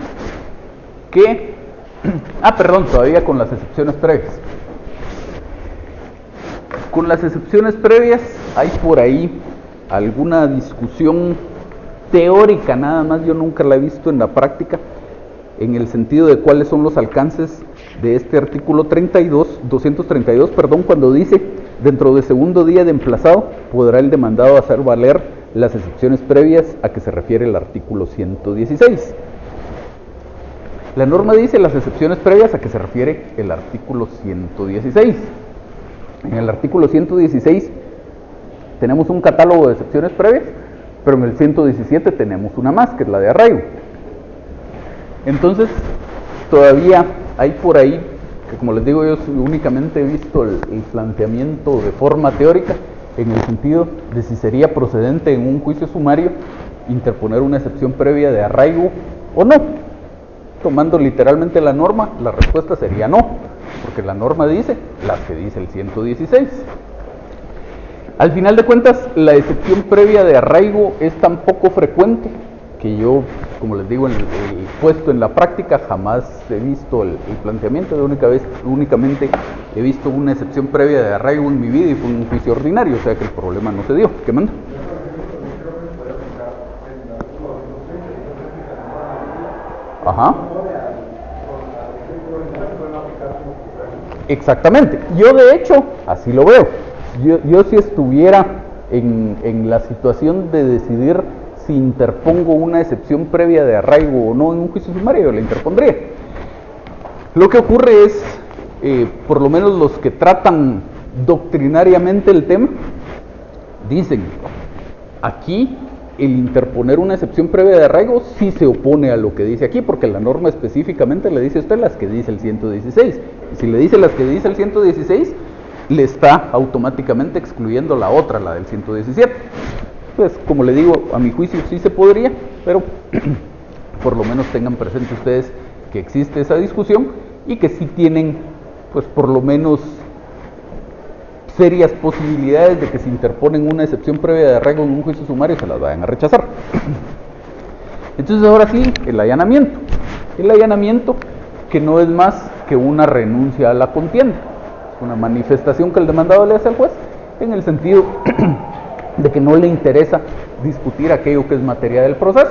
que, todavía con las excepciones previas. Con las excepciones previas hay por ahí alguna discusión teórica, nada más, yo nunca la he visto en la práctica, en el sentido de cuáles son los alcances de este artículo 232, cuando dice, dentro del segundo día de emplazado, podrá el demandado hacer valer las excepciones previas a que se refiere el artículo 116. La norma dice las excepciones previas a que se refiere el artículo 116. En el artículo 116 tenemos un catálogo de excepciones previas, pero en el 117 tenemos una más, que es la de arraigo. Entonces, todavía hay por ahí, que como les digo, yo únicamente he visto el planteamiento de forma teórica, en el sentido de si sería procedente en un juicio sumario interponer una excepción previa de arraigo o no. Tomando literalmente la norma, la respuesta sería no, porque la norma dice las que dice el 116. Al final de cuentas, la excepción previa de arraigo es tan poco frecuente que yo, como les digo, puesto en la práctica, jamás he visto el planteamiento. Únicamente he visto una excepción previa de arraigo en mi vida y fue un juicio ordinario, o sea que el problema no se dio. ¿Qué manda? Ajá. Exactamente. Yo de hecho así lo veo. Yo si estuviera en la situación de decidir si interpongo una excepción previa de arraigo o no en un juicio sumario, yo la interpondría. Lo que ocurre es, por lo menos los que tratan doctrinariamente el tema, dicen, aquí el interponer una excepción previa de arraigo sí se opone a lo que dice aquí, porque la norma específicamente le dice a usted las que dice el 116. Y si le dice las que dice el 116, le está automáticamente excluyendo la otra, la del 117. Pues, como le digo, a mi juicio sí se podría, pero por lo menos tengan presente ustedes que existe esa discusión y que sí tienen, pues, por lo menos serias posibilidades de que si interponen una excepción previa de arraigo en un juicio sumario se las vayan a rechazar. Entonces ahora sí, el allanamiento. El allanamiento que no es más que una renuncia a la contienda. Es una manifestación que el demandado le hace al juez en el sentido de que no le interesa discutir aquello que es materia del proceso.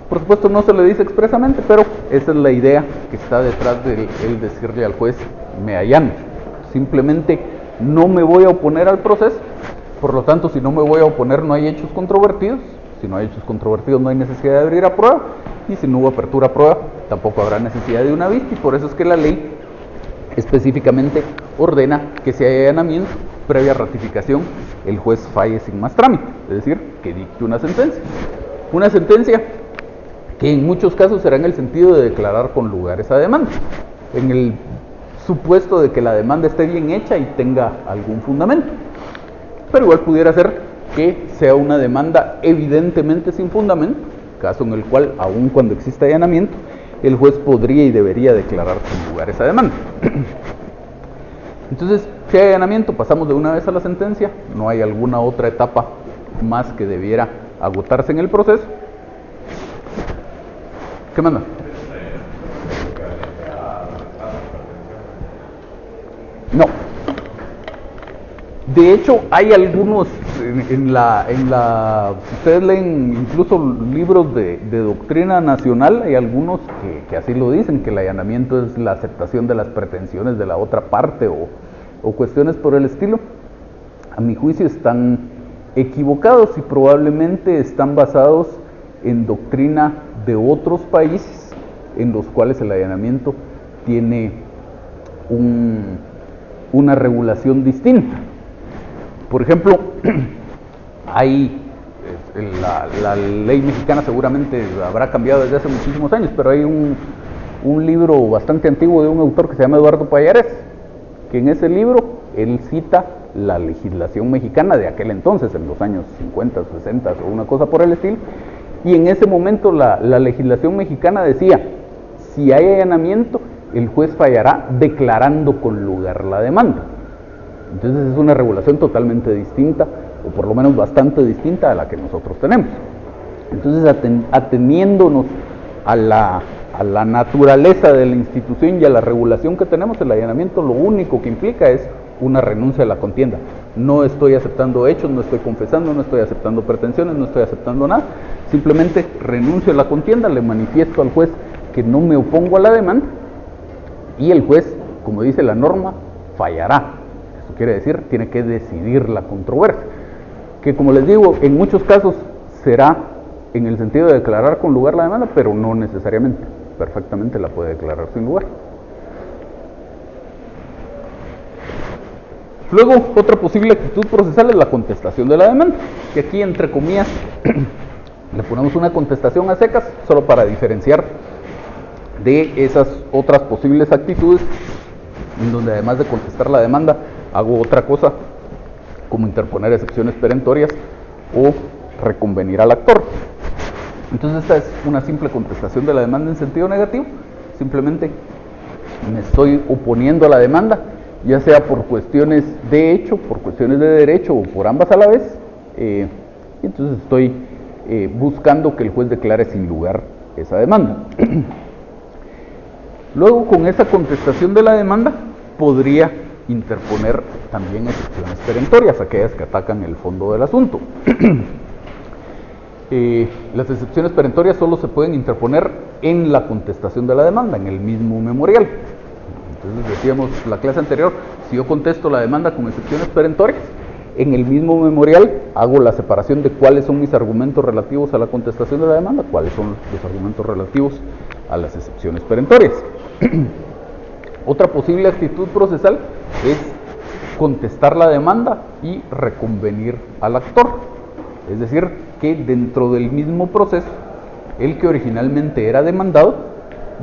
Por supuesto no se le dice expresamente, pero esa es la idea que está detrás de el decirle al juez, me allano. Simplemente no me voy a oponer al proceso, por lo tanto si no me voy a oponer no hay hechos controvertidos, si no hay hechos controvertidos no hay necesidad de abrir a prueba, y si no hubo apertura a prueba tampoco habrá necesidad de una vista, y por eso es que la ley específicamente ordena que si hay allanamiento, previa ratificación, el juez falle sin más trámite, es decir, que dicte una sentencia. Una sentencia que en muchos casos será en el sentido de declarar con lugar esa demanda, en el supuesto de que la demanda esté bien hecha y tenga algún fundamento. Pero igual pudiera ser que sea una demanda evidentemente sin fundamento, caso en el cual, aun cuando exista allanamiento, el juez podría y debería declarar con lugar esa demanda. Entonces, si hay allanamiento, pasamos de una vez a la sentencia, no hay alguna otra etapa más que debiera agotarse en el proceso. ¿Qué manda? No. De hecho, hay algunos, si ustedes leen incluso libros de doctrina nacional, hay algunos que así lo dicen, que el allanamiento es la aceptación de las pretensiones de la otra parte o cuestiones por el estilo. A mi juicio están equivocados y probablemente están basados en doctrina de otros países en los cuales el allanamiento tiene una regulación distinta. Por ejemplo, hay la ley mexicana seguramente habrá cambiado desde hace muchísimos años, pero hay un libro bastante antiguo de un autor que se llama Eduardo Pallares, que en ese libro él cita la legislación mexicana de aquel entonces, en los años 50, 60 o una cosa por el estilo, y en ese momento la legislación mexicana decía, si hay allanamiento, el juez fallará declarando con lugar la demanda. Entonces es una regulación totalmente distinta, o por lo menos bastante distinta a la que nosotros tenemos. Entonces, ateniéndonos a la naturaleza de la institución y a la regulación que tenemos, el allanamiento lo único que implica es una renuncia a la contienda. No estoy aceptando hechos, no estoy confesando, no estoy aceptando pretensiones, no estoy aceptando nada. Simplemente renuncio a la contienda, le manifiesto al juez que no me opongo a la demanda y el juez, como dice la norma, fallará. Eso quiere decir, tiene que decidir la controversia, que como les digo, en muchos casos será en el sentido de declarar con lugar la demanda, pero no necesariamente, perfectamente la puede declarar sin lugar. Luego, otra posible actitud procesal es la contestación de la demanda, que aquí, entre comillas, le ponemos una contestación a secas, solo para diferenciar de esas otras posibles actitudes, en donde además de contestar la demanda, hago otra cosa, como interponer excepciones perentorias o reconvenir al actor. Entonces esta es una simple contestación de la demanda en sentido negativo, simplemente me estoy oponiendo a la demanda, ya sea por cuestiones de hecho, por cuestiones de derecho o por ambas a la vez, y entonces estoy buscando que el juez declare sin lugar esa demanda. Luego, con esa contestación de la demanda, podría interponer también excepciones perentorias, aquellas que atacan el fondo del asunto. Las excepciones perentorias solo se pueden interponer en la contestación de la demanda, en el mismo memorial. Entonces decíamos la clase anterior, si yo contesto la demanda con excepciones perentorias, en el mismo memorial hago la separación de cuáles son mis argumentos relativos a la contestación de la demanda, cuáles son los argumentos relativos a las excepciones perentorias. Otra posible actitud procesal es contestar la demanda y reconvenir al actor. Es decir, que dentro del mismo proceso, el que originalmente era demandado,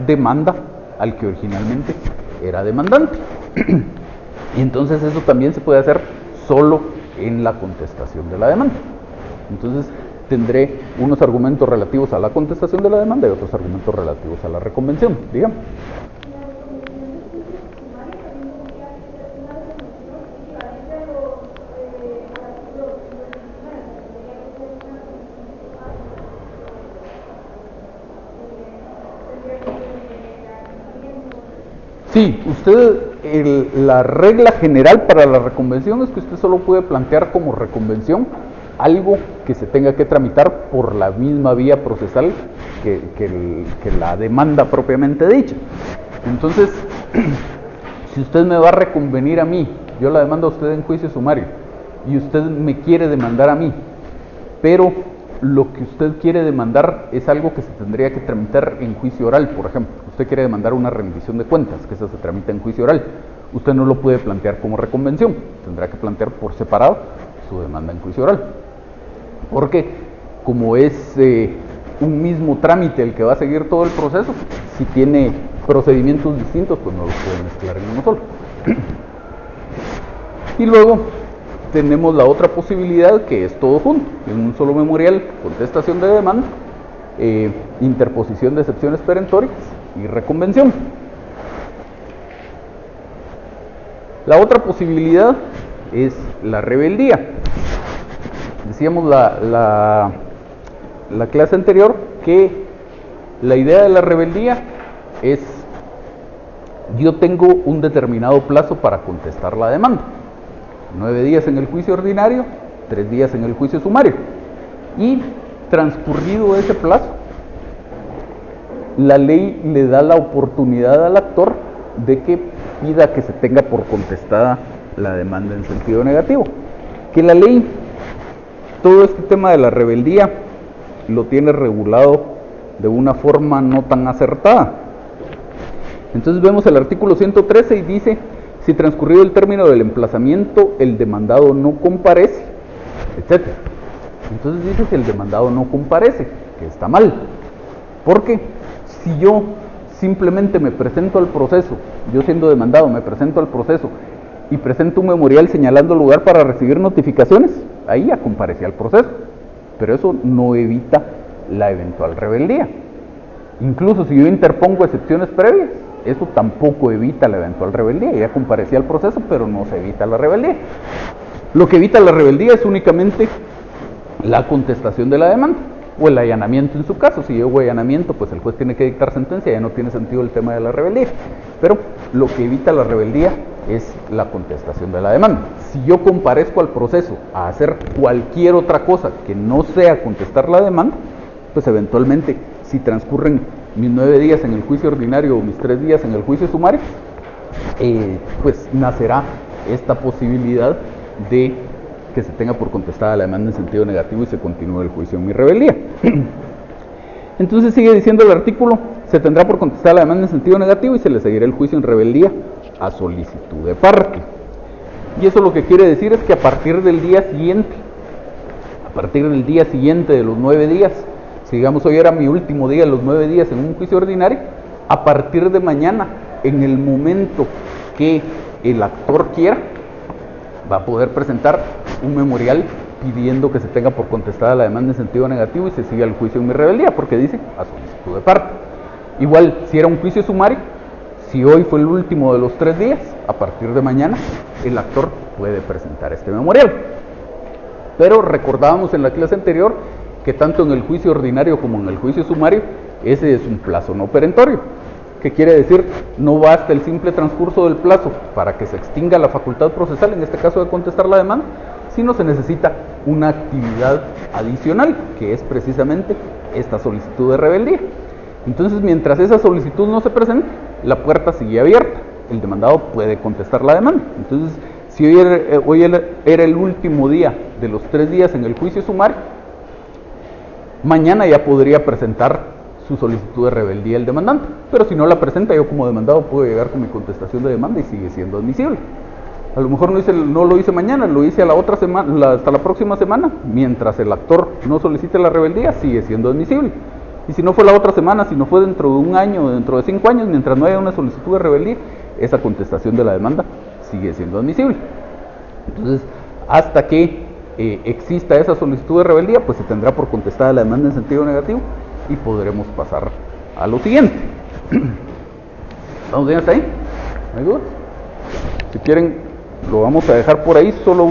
demanda al que originalmente era demandante. Y entonces eso también se puede hacer solo en la contestación de la demanda. Entonces tendré unos argumentos relativos a la contestación de la demanda y otros argumentos relativos a la reconvención, digamos. Sí, la regla general para la reconvención es que usted solo puede plantear como reconvención algo que se tenga que tramitar por la misma vía procesal que la demanda propiamente dicha. Entonces, si usted me va a reconvenir a mí, yo la demando a usted en juicio sumario, y usted me quiere demandar a mí, pero lo que usted quiere demandar es algo que se tendría que tramitar en juicio oral, por ejemplo. Usted quiere demandar una rendición de cuentas, que esa se tramita en juicio oral. Usted no lo puede plantear como reconvención, tendrá que plantear por separado su demanda en juicio oral. Porque como es un mismo trámite el que va a seguir todo el proceso, si tiene procedimientos distintos, pues no los puede mezclar en uno solo. Y luego tenemos la otra posibilidad, que es todo junto, en un solo memorial: contestación de demanda, interposición de excepciones perentorias y reconvención. La otra posibilidad es la rebeldía. Decíamos la clase anterior que la idea de la rebeldía es: yo tengo un determinado plazo para contestar la demanda. 9 días en el juicio ordinario, 3 días en el juicio sumario. Y transcurrido ese plazo, la ley le da la oportunidad al actor de que pida que se tenga por contestada la demanda en sentido negativo. Que la ley, todo este tema de la rebeldía, lo tiene regulado de una forma no tan acertada. Entonces vemos el artículo 113 y dice: si transcurrido el término del emplazamiento el demandado no comparece, etc. Entonces dice si el demandado no comparece, que está mal. Porque si yo simplemente me presento al proceso, yo siendo demandado me presento al proceso y presento un memorial señalando el lugar para recibir notificaciones, ahí ya comparecí al proceso. Pero eso no evita la eventual rebeldía. Incluso si yo interpongo excepciones previas, eso tampoco evita la eventual rebeldía. Ya comparecí al proceso, pero no se evita la rebeldía. Lo que evita la rebeldía es únicamente la contestación de la demanda, o el allanamiento en su caso. Si yo hago allanamiento, pues el juez tiene que dictar sentencia, ya no tiene sentido el tema de la rebeldía. Pero lo que evita la rebeldía es la contestación de la demanda. Si yo comparezco al proceso a hacer cualquier otra cosa que no sea contestar la demanda, pues eventualmente, si transcurren mis 9 días en el juicio ordinario o mis 3 días en el juicio sumario, pues nacerá esta posibilidad de que se tenga por contestada la demanda en sentido negativo y se continúe el juicio en mi rebeldía. Entonces sigue diciendo el artículo: se tendrá por contestada la demanda en sentido negativo y se le seguirá el juicio en rebeldía a solicitud de parte. Y eso lo que quiere decir es que a partir del día siguiente de los 9 días, si digamos hoy era mi último día, los 9 días en un juicio ordinario, a partir de mañana, en el momento que el actor quiera, va a poder presentar un memorial pidiendo que se tenga por contestada la demanda en sentido negativo y se siga el juicio en mi rebeldía, porque dice a solicitud de parte. Igual, si era un juicio sumario, si hoy fue el último de los 3 días, a partir de mañana el actor puede presentar este memorial. Pero recordábamos en la clase anterior que tanto en el juicio ordinario como en el juicio sumario, ese es un plazo no perentorio. ¿Qué quiere decir? No basta el simple transcurso del plazo para que se extinga la facultad procesal, en este caso de contestar la demanda, sino se necesita una actividad adicional, que es precisamente esta solicitud de rebeldía. Entonces, mientras esa solicitud no se presente, la puerta sigue abierta, el demandado puede contestar la demanda. Entonces, si hoy era el último día de los 3 días en el juicio sumario, mañana ya podría presentar su solicitud de rebeldía el demandante, pero si no la presenta, yo como demandado puedo llegar con mi contestación de demanda y sigue siendo admisible. A lo mejor no lo hice mañana, lo hice a la otra semana, hasta la próxima semana, mientras el actor no solicite la rebeldía, sigue siendo admisible. Y si no fue la otra semana, si no fue dentro de un año o dentro de 5 años, mientras no haya una solicitud de rebeldía, esa contestación de la demanda sigue siendo admisible. Entonces, hasta que exista esa solicitud de rebeldía, pues se tendrá por contestada la demanda en sentido negativo y podremos pasar a lo siguiente. ¿Vamos bien hasta ahí? ¿No hay dudas? Si quieren, lo vamos a dejar por ahí, solo